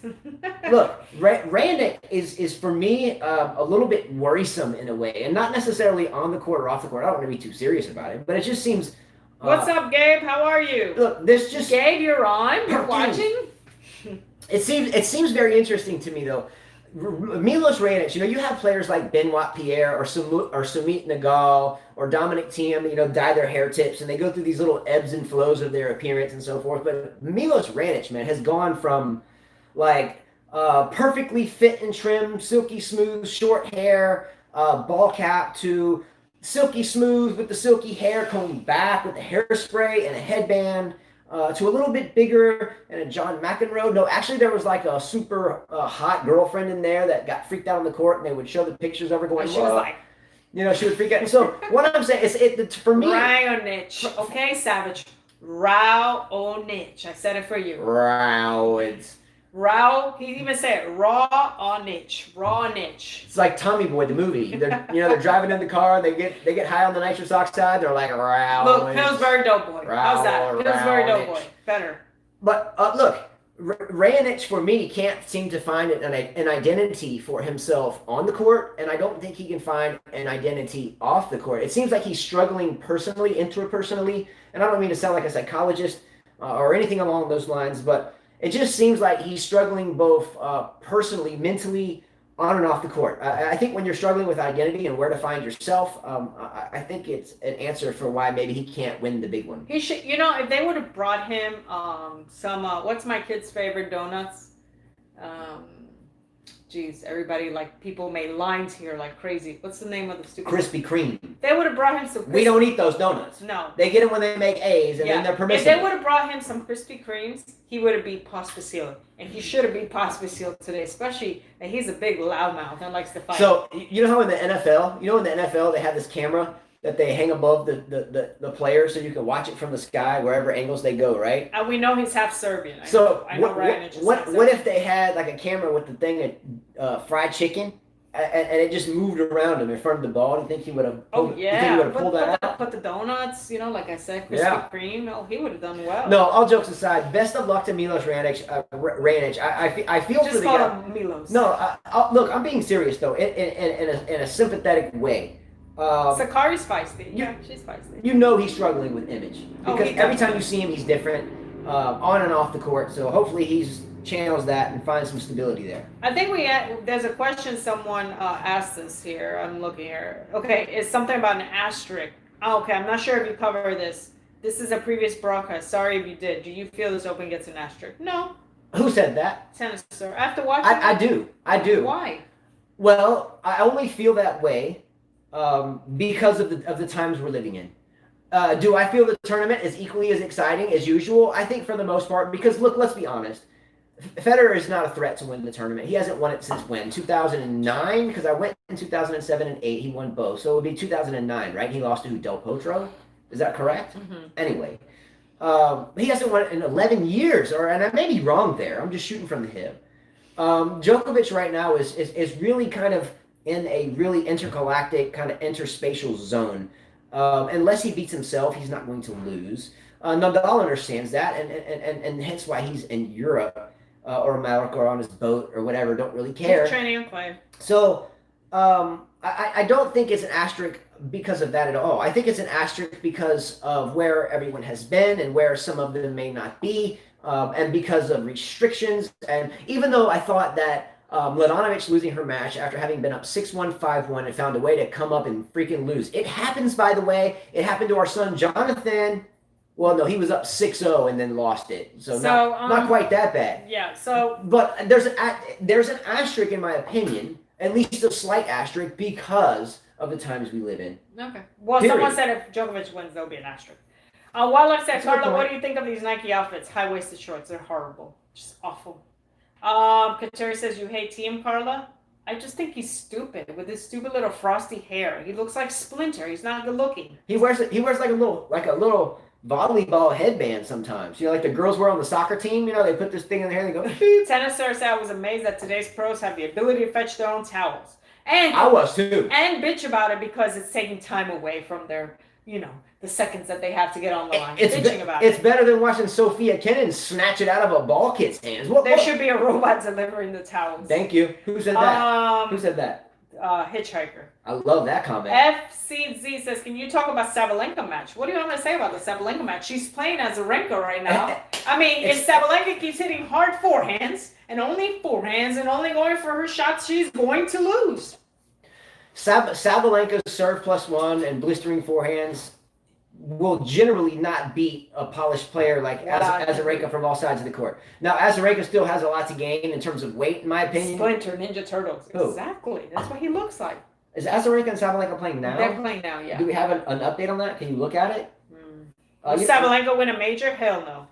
Look, Raonic is for me a little bit worrisome in a way, and not necessarily on the court or off the court. I don't want to be too serious about it, but it just seems. What's up, Gabe? How are you? Look, Gabe, you're on. You're watching. It seems very interesting to me though. Milos Raonic, you have players like Benoit Pierre or Sumit Nagal or Dominic Thiem, dye their hair tips and they go through these little ebbs and flows of their appearance and so forth. But Milos Raonic, man, has gone from like perfectly fit and trim, silky smooth, short hair, ball cap to silky smooth with the silky hair combed back with the hairspray and a headband. To a little bit bigger and a John McEnroe. No, actually there was like a super hot girlfriend in there that got freaked out on the court and they would show the pictures of her going, she was like, she would freak out. So what I'm saying is for me. Raonic. Okay, Savage. Raonic. I said it for you. He even said Raonic. It's like Tommy Boy, the movie. They're driving in the car, they get high on the nitrous oxide, they're like Raonic. Look, Pillsbury Doughboy. How's that? Pillsbury Doughboy. Better. But look, Raonic for me can't seem to find an identity for himself on the court, and I don't think he can find an identity off the court. It seems like he's struggling personally, interpersonally, and I don't mean to sound like a psychologist or anything along those lines, but it just seems like he's struggling both personally, mentally, on and off the court. I think when you're struggling with identity and where to find yourself, I think it's an answer for why maybe he can't win the big one. He should, if they would have brought him some, what's my kid's favorite donuts? Everybody, like, people made lines here like crazy. What's the name of the stupid? Krispy Kreme. They would have brought him some. We don't eat those donuts. No. They get them when they make A's, and then they're permissible. If they would have brought him some Krispy Kremes, he would have beat Pospisil. And he should have beat Pospisil today, especially that he's a big loudmouth and likes to fight. So, you know how in the NFL, they have this camera that they hang above the player so you can watch it from the sky wherever angles they go, right? And we know he's half Serbian. What if they had like a camera with the thing of fried chicken and it just moved around him in front of the ball? Do you think he would have pulled that out? But the donuts, like I said, Krispy Kreme, he would have done well. No, all jokes aside, best of luck to Milos Raonic. I feel just for the call guy. him Milos. No, look, I'm being serious though, in a sympathetic way. Sakari's feisty. Yeah, she's feisty. He's struggling with image because every time you see him, he's different on and off the court. So hopefully he's channels that and finds some stability there. I think there's a question someone asked us here. I'm looking here. Okay, it's something about an asterisk. Okay, I'm not sure if you cover this. This is a previous broadcast. Sorry if you did. Do you feel this open gets an asterisk? No. Who said that? Tennis, sir. After watching I do. Why? Well, I only feel that way because of the times we're living in. Do I feel the tournament is equally as exciting as usual? I think for the most part, because look, let's be honest. Federer is not a threat to win the tournament. He hasn't won it since when? 2009? Because I went in 2007 and 8. He won both. So it would be 2009, right? He lost to who? Del Potro? Is that correct? Mm-hmm. Anyway, he hasn't won it in 11 years, and I may be wrong there. I'm just shooting from the hip. Djokovic right now is really kind of in a really intergalactic, kind of interspatial zone. Unless he beats himself, he's not going to lose. Nadal understands that, and hence why he's in Europe or America or on his boat or whatever. Don't really care. He's training and playing. So I don't think it's an asterisk because of that at all. I think it's an asterisk because of where everyone has been and where some of them may not be, and because of restrictions. And even though I thought that Mladenovic losing her match after having been up 6-1, 5-1 and found a way to come up and freaking lose. It happens, by the way. It happened to our son, Jonathan. Well, no, he was up 6-0 and then lost it. So not quite that bad. Yeah, so... But there's an asterisk, in my opinion, at least a slight asterisk, because of the times we live in. Okay. Well, period. Someone said if Djokovic wins, there'll be an asterisk. Wildlife said, Carla, what do you think of these Nike outfits? High-waisted shorts. They're horrible. Just awful. Kateri says, you hate Team Carla? I just think he's stupid with his stupid little frosty hair. He looks like Splinter. He's not good looking. He wears like a little volleyball headband sometimes. You know, like the girls wear on the soccer team. You know, they put this thing in their hair and they go, beep. Tennis Sir said, I was amazed that today's pros have the ability to fetch their own towels. And I was too. And bitch about it because it's taking time away from their, the seconds that they have to get on the line. It's better than watching Sophia Kenin snatch it out of a ball kid's hands. There should be a robot delivering the towels. Thank you. Who said that? Who said that? Hitchhiker. I love that comment. FCZ says, can you talk about Sabalenka match? What do you want me to say about the Sabalenka match? She's playing as Azarenka right now. I mean, if Sabalenka keeps hitting hard forehands and only going for her shots, she's going to lose. Sabalenka's serve +1 and blistering forehands will generally not beat a polished player like Azarenka from all sides of the court. Now, Azarenka still has a lot to gain in terms of weight, in my opinion. Splinter, Ninja Turtles. Who? Exactly. That's what he looks like. Is Azarenka and Sabalenka playing now? They're playing now, yeah. Do we have an update on that? Can you look at it? Will Sabalenka win a major? Hell no.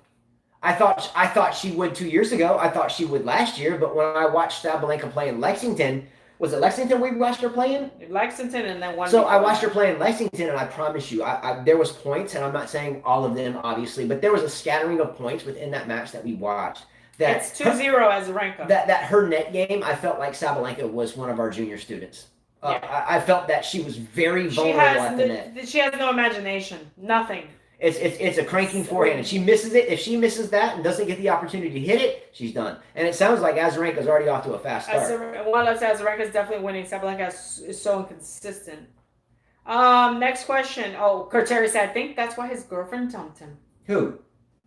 I thought she would 2 years ago. I thought she would last year. But when I watched Sabalenka play in Lexington, was it Lexington we watched her playing? Lexington and then one. So I watched her play in Lexington, and I promise you, there was points, and I'm not saying all of them, obviously, but there was a scattering of points within that match that we watched. It's 2-0 Azarenka. That her net game, I felt like Sabalenka was one of our junior students. Yeah. I felt that she was very vulnerable at the net. She has no imagination. Nothing. It's a cranking forehand, and she misses it. If she misses that and doesn't get the opportunity to hit it, she's done. And it sounds like Azarenka's already off to a fast start. Azarenka's definitely winning. Sabalenka is so inconsistent. Next question. Oh, Kurteri said, I think that's why his girlfriend dumped him. Who?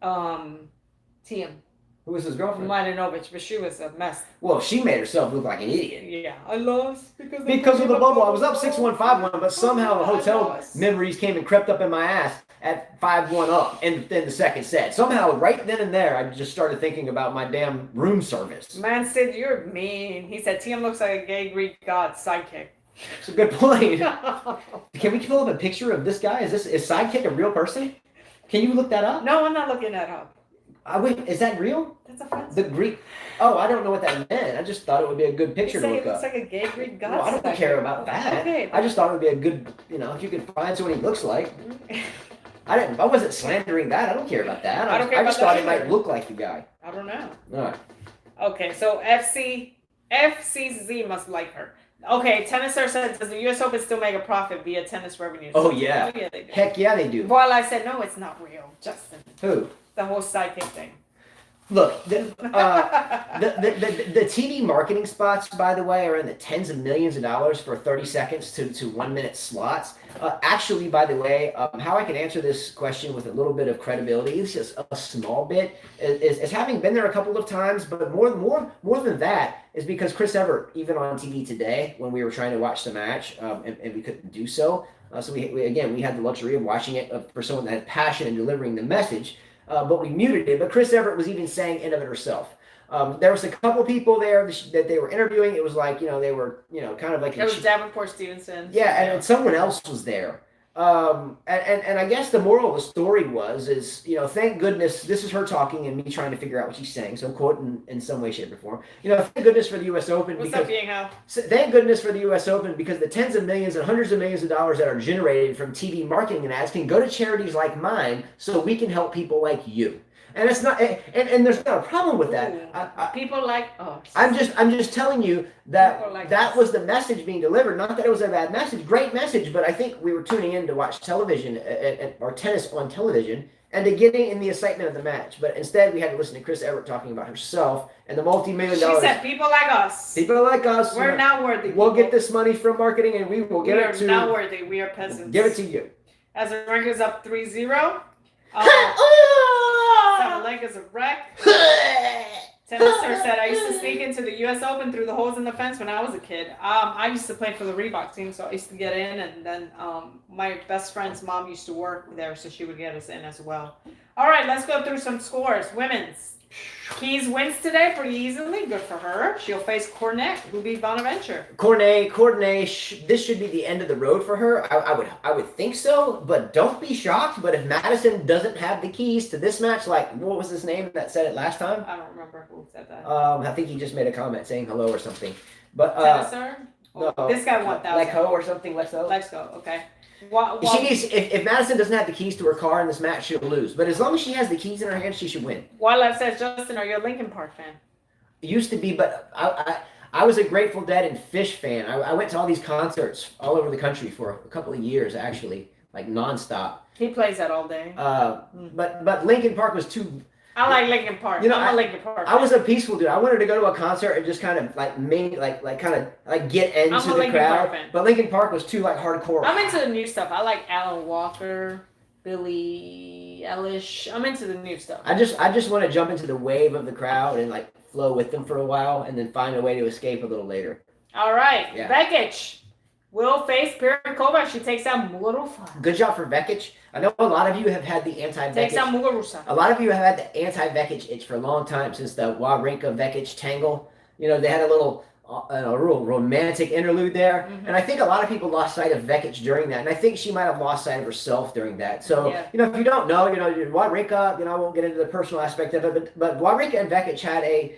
Tiem. Who was his girlfriend? Mladenovic, but she was a mess. Well, she made herself look like an idiot. Yeah, I lost because of the bubble. I was up 6-1, 5-1, but somehow the hotel memories came and crept up in my ass at 5-1 up in the second set. Somehow, right then and there, I just started thinking about my damn room service. Man said, you're mean. He said, Tiem looks like a gay Greek god sidekick. It's a good point. Can we pull up a picture of this guy? Is sidekick a real person? Can you look that up? No, I'm not looking that up. Wait, is that real? That's offensive. The Greek. Oh, I don't know what that meant. I just thought it would be a good picture to look up. He looks like a gay Greek god. Well, I don't care about that. Okay. I just thought it would be a good, if you could find what he looks like. I wasn't slandering that. I don't care about that. I just thought it might look like the guy. I don't know. All right. Okay, so FCZ must like her. Okay, Tennis Sir said, does the U.S. Open still make a profit via tennis revenues? Oh, yeah. Oh, yeah, they do. Heck yeah, they do. Well, I said, no, it's not real, Justin. Who? The whole sidekick thing. Look, the TV marketing spots, by the way, are in the tens of millions of dollars for 30 seconds to 1 minute slots. Actually, by the way, how I can answer this question with a little bit of credibility, it's just a small bit, is having been there a couple of times, but more than that is because Chris Evert, even on TV today, when we were trying to watch the match, and we couldn't do so. So we had the luxury of watching it for someone that had passion in delivering the message. But we muted it. But Chris Evert was even saying it of it herself. There was a couple people there that they were interviewing. It was like, they were, kind of like... It was Davenport Stevenson. Yeah, and someone else was there. And I guess the moral of the story is, thank goodness, this is her talking and me trying to figure out what she's saying. So I'm quoting in some way, shape, or form. Thank goodness for the U.S. Open. What's up, Yang? Thank goodness for the U.S. Open because the tens of millions and hundreds of millions of dollars that are generated from TV marketing and ads can go to charities like mine so we can help people like you. And it's not, and there's not a problem with that. People like us. I'm just telling you that like that was the message being delivered. Not that it was a bad message, great message, but I think we were tuning in to watch television or tennis on television and to getting in the excitement of the match. But instead, we had to listen to Chris Everett talking about herself and the multi-million dollars. She said, "People like us. People like us. We're not worthy. We'll get this money from marketing, and we will give it to. We are not worthy. We are peasants. Give it to you." As the rank is up 3-0. Leg is a wreck. Tennis Sir said, I used to sneak into the U.S. Open through the holes in the fence when I was a kid. I used to play for the Reebok team, so I used to get in, and then my best friend's mom used to work there, so she would get us in as well. All right, let's go through some scores. Women's. Keys wins today pretty easily. Good for her. She'll face Cornet, who beat Bonaventure. Cornet. This should be the end of the road for her. I would think so, but don't be shocked. But if Madison doesn't have the keys to this match, like what was his name that said it last time? I don't remember who said that. I think he just made a comment saying hello or something. But Tennisser? No, this guy 1,000. Leco or something. Let's go. Okay. She needs, if Madison doesn't have the keys to her car in this match, she'll lose. But as long as she has the keys in her hand, she should win. Wildlife says, Justin, are you a Linkin Park fan? Used to be, but I was a Grateful Dead and Fish fan. I went to all these concerts all over the country for a couple of years, actually, like nonstop. He plays that all day. But Linkin Park was too. I like Linkin Park. I'm a Linkin Park fan. I was a peaceful dude. I wanted to go to a concert and just kind of get into the crowd. But Linkin Park was too hardcore. I'm into the new stuff. I like Alan Walker, Billie Eilish. I'm into the new stuff. I just want to jump into the wave of the crowd and flow with them for a while and then find a way to escape a little later. All right, yeah. Vekic will face Pirkova. She takes out Muguruza. Good job for Vekic. I know a lot of you have had the anti-Vekic. Takes out Muguruza. A lot of you have had the anti-Vekic itch for a long time since the Wawrinka-Vekic tangle. They had a little real romantic interlude there. Mm-hmm. And I think a lot of people lost sight of Vekic during that. And I think she might have lost sight of herself during that. So, if you don't know, Wawrinka, I won't get into the personal aspect of it, but Wawrinka and Vekic had a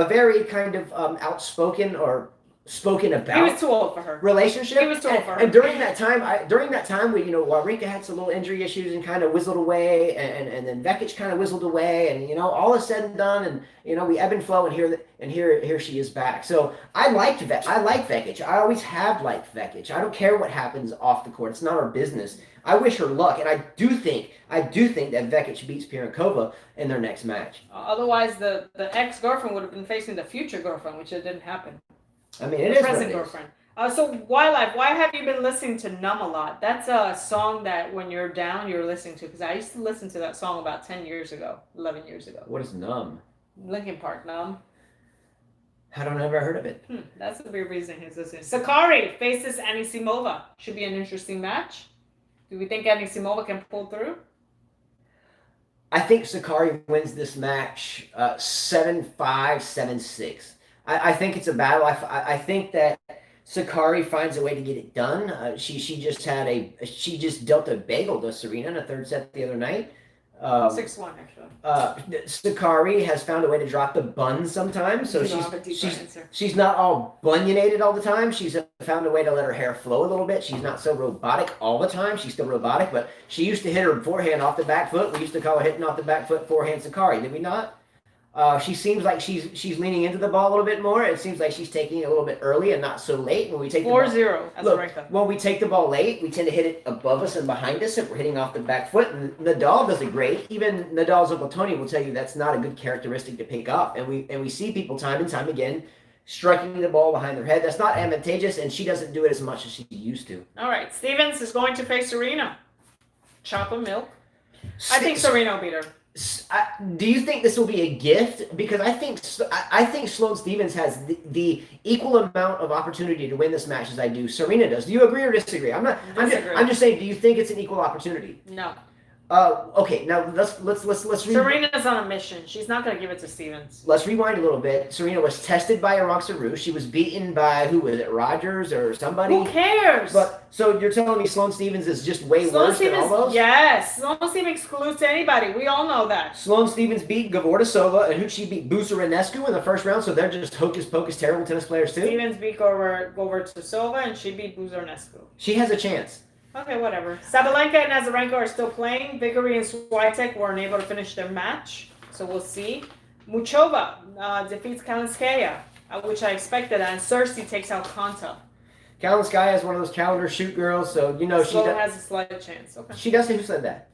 very kind of outspoken or spoken about. He was too old for her. Relationship. He was too old for her. And during that time, Wawrinka had some little injury issues and kind of whizzled away, and then Vekic kind of whizzled away, and all is said and done, and we ebb and flow, and here she is back. So I like Vekic. I always have liked Vekic. I don't care what happens off the court. It's not our business. I wish her luck, and I do think that Vekic beats Pirkova in their next match. Otherwise, the ex-girlfriend would have been facing the future girlfriend, which it didn't happen. I mean, it is present girlfriend. So Wildlife, why have you been listening to Numb a lot? That's a song that when you're down, you're listening to. Because I used to listen to that song about 11 years ago. What is Numb? Linkin Park, Numb. I don't ever heard of it. That's a big reason he's listening. Sakkari faces Anisimova. Should be an interesting match. Do we think Anisimova can pull through? I think Sakkari wins this match 7-5, 7-6. I think it's a battle. I think that Sakkari finds a way to get it done. She just dealt a bagel to Serena in a third set the other night. 6-1 actually. Sakkari has found a way to drop the bun sometimes, so she's not all bunionated all the time. She's found a way to let her hair flow a little bit. She's not so robotic all the time. She's still robotic, but she used to hit her forehand off the back foot. We used to call her hitting off the back foot forehand Sakkari, did we not? She seems like she's leaning into the ball a little bit more. It seems like she's taking it a little bit early and not so late. When we take 4-0 as a rank up. When we take the ball late, we tend to hit it above us and behind us if we're hitting off the back foot. And Nadal does it great. Even Nadal's Uncle Tony will tell you that's not a good characteristic to pick up. And we see people time and time again striking the ball behind their head. That's not advantageous, and she doesn't do it as much as she used to. All right, Stevens is going to face Serena. Chocolate milk. I think Serena will beat her. Do you think this will be a gift? Because I think Sloane Stevens has the equal amount of opportunity to win this match as I do. Serena does. Do you agree or disagree? I'm just saying. Do you think it's an equal opportunity? No. Okay, now let's Serena's on a mission. She's not going to give it to Stevens. Let's rewind a little bit. Serena was tested by Aranxaru. She was beaten by, who was it, Rogers or somebody? Who cares? But so you're telling me Sloane Stevens is just way worse than all those? Yes. Sloane Stevens excludes to anybody. We all know that. Sloane Stevens beat Gavordasova, and who she beat Busarenescu in the first round, so they're just hocus pocus terrible tennis players too? Stevens beat Gavordasova, and she beat Busarenescu. She has a chance. Okay, whatever. Sabalenka and Azarenka are still playing. Vickery and Swiatek were unable to finish their match, so we'll see. Muchova defeats Kalinskaya, which I expected, and Cersei takes out Konta. Kalinskaya is one of those calendar shoot girls, so you know she has a slight chance. Okay. She does. Who said that?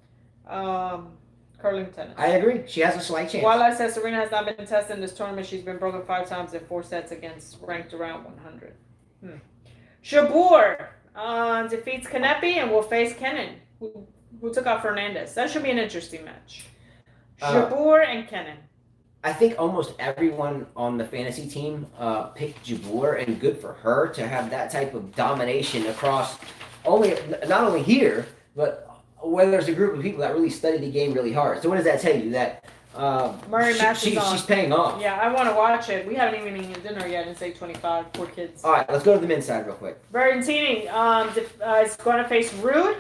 Curling tennis. I agree. She has a slight chance. While I said Serena has not been tested in this tournament, she's been broken 5 times in 4 sets against ranked around 100. Jabeur defeats Kanepi and will face Kenin, who took out Fernandez. That should be an interesting match. Jabeur and Kenin. I think almost everyone on the fantasy team picked Jabeur, and good for her to have that type of domination across not only here, but where there's a group of people that really study the game really hard. So what does that tell you? That Murray matches on. She's paying off. Yeah, I want to watch it. We haven't even eaten dinner yet. It's 8:25. Poor kids. All right, let's go to the men's side real quick. Berrettini is going to face Ruud.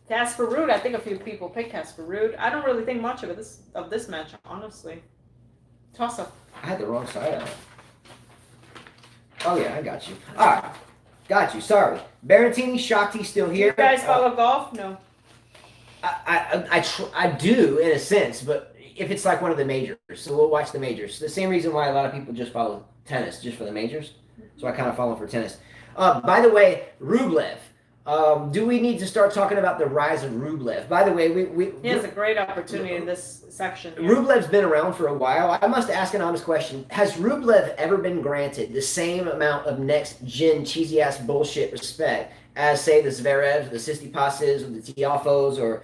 Casper Ruud. I think a few people picked Casper Ruud. I don't really think much of this match, honestly. Toss up. I had the wrong side on it. Oh yeah, I got you. All right, got you. Sorry, Berrettini, Shakti still here. Do you guys follow golf? No. I do in a sense, but if it's like one of the majors, so we'll watch the majors. The same reason why a lot of people just follow tennis, just for the majors. So I kind of follow for tennis. By the way, Rublev. Do we need to start talking about the rise of Rublev? By the way, he has a great opportunity in this section. Yeah. Rublev's been around for a while. I must ask an honest question. Has Rublev ever been granted the same amount of next-gen cheesy-ass bullshit respect as, say, the Zverevs, the Tsitsipas's, or the Tiafos, or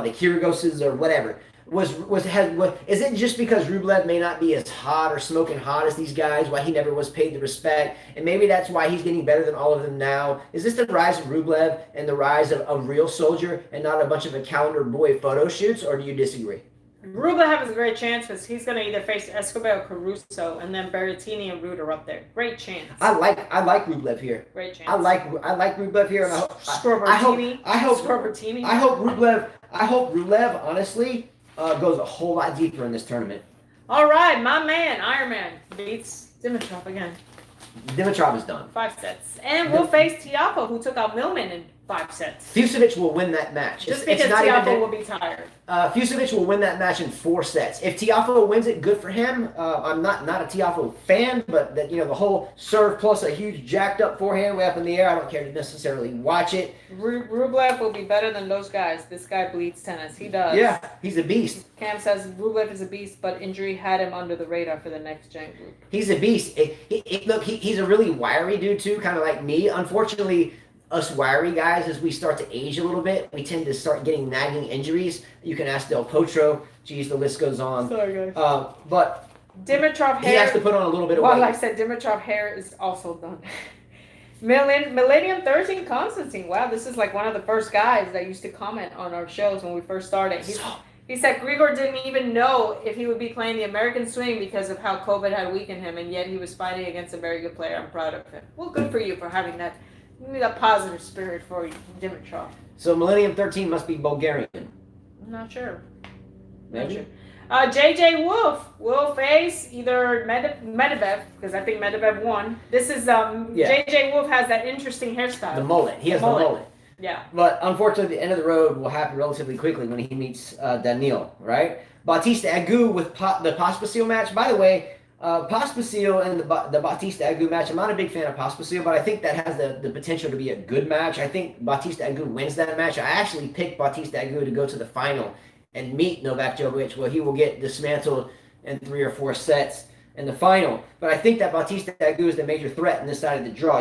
the Kyrgioses, or whatever? Is it just because Rublev may not be as hot or smoking hot as these guys, why he never was paid the respect, and maybe that's why he's getting better than all of them now? Is this the rise of Rublev and the rise of a real soldier and not a bunch of a calendar boy photo shoots, or do you disagree? Rublev has a great chance because he's going to either face Escobar or Caruso, and then Berrettini and Ruud are up there. Great chance. I like Rublev here. Great chance. I like Rublev here, and I hope Rublev honestly goes a whole lot deeper in this tournament. All right, my man Iron Man beats Dimitrov again. Dimitrov is done. 5 sets, and we'll face Tiafoe, who took out Millman in 5 sets. Fucsovic will win that match. Just because Tiafoe will be tired. Fusovic will win that match in 4 sets. If Tiafoe wins it, good for him. I'm not a Tiafoe fan, but the whole serve plus a huge jacked up forehand way up in the air, I don't care to necessarily watch it. Rublev will be better than those guys. This guy bleeds tennis. He does. Yeah, he's a beast. Cam says Rublev is a beast, but injury had him under the radar for the next gen group. He's a beast. Look, he's a really wiry dude too, kind of like me. Unfortunately, us wiry guys, as we start to age a little bit, we tend to start getting nagging injuries. You can ask Del Potro. Geez, the list goes on. Sorry, guys. But Dimitrov he has to put on a little bit of weight. Well, like I said, Dimitrov hair is also done. Millennium 13 Constantine. Wow, this is like one of the first guys that used to comment on our shows when we first started. He said Grigor didn't even know if he would be playing the American swing because of how COVID had weakened him, and yet he was fighting against a very good player. I'm proud of him. Well, good for you for having that positive spirit for Dimitrov. So Millennium 13 must be Bulgarian. I'm not sure. Maybe. Not sure. JJ Wolf will face either Medvedev, because I think Medvedev won. This is JJ Wolf has that interesting hairstyle. The mullet. He has the mullet. Yeah. But unfortunately, the end of the road will happen relatively quickly when he meets Daniil, right? Bautista Agut with the Pospisil match. By the way, Pospisil and the Bautista Agut match, I'm not a big fan of Pospisil, but I think that has the potential to be a good match. I think Bautista Agut wins that match. I actually picked Bautista Agut to go to the final and meet Novak Djokovic, where he will get dismantled in 3 or 4 sets in the final. But I think that Bautista Agut is the major threat in this side of the draw.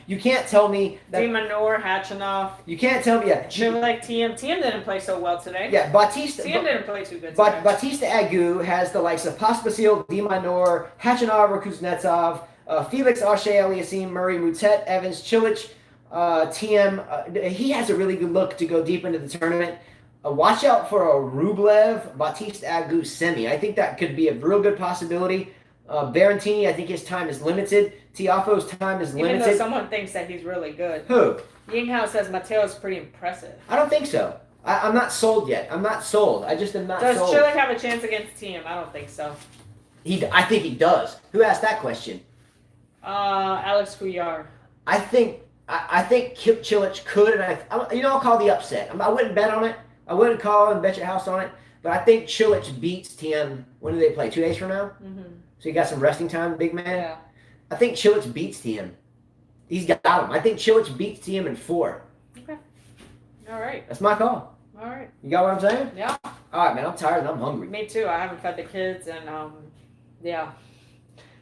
You can't tell me that De Minaur, Khachanov. You can't tell me like TM didn't play so well today. Yeah, TM didn't play too good today. Bautista Agut has the likes of Pospisil, De Minaur, Khachanov or Kuznetsov, Felix Auger-Aliassime, Murray, Moutet, Evans, Cilic, TM. He has a really good look to go deep into the tournament. Watch out for a Rublev Batista Agu semi. I think that could be a real good possibility. Berrettini, I think his time is limited. Tiafoe's time is limited. Even though someone thinks that he's really good. Who? Yinghouse says Mateo's pretty impressive. I don't think so. I'm not sold yet. I'm not sold. I just am not sold. Does Chilik have a chance against Thiem? I don't think so. I think he does. Who asked that question? Alex Couillard. I think Chilich could, and I'll call the upset. I wouldn't bet on it. I wouldn't call and bet your house on it. But I think Chilich beats Thiem. When do they play? 2 days from now? Mm-hmm. So you got some resting time, big man? Yeah. I think Chilich beats Thiem. He's got him. I think Chilich beats Thiem in 4. Okay. All right. That's my call. All right. You got what I'm saying? Yeah. All right, man. I'm tired and I'm hungry. Me too. I haven't fed the kids, and yeah,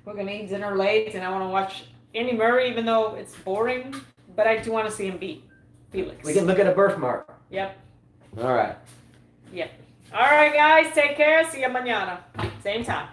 we're gonna eat dinner late, and I want to watch Andy Murray, even though it's boring. But I do want to see him beat Felix. We can look at a birthmark. Yep. All right. Yep. All right, guys. Take care. See you mañana. Same time.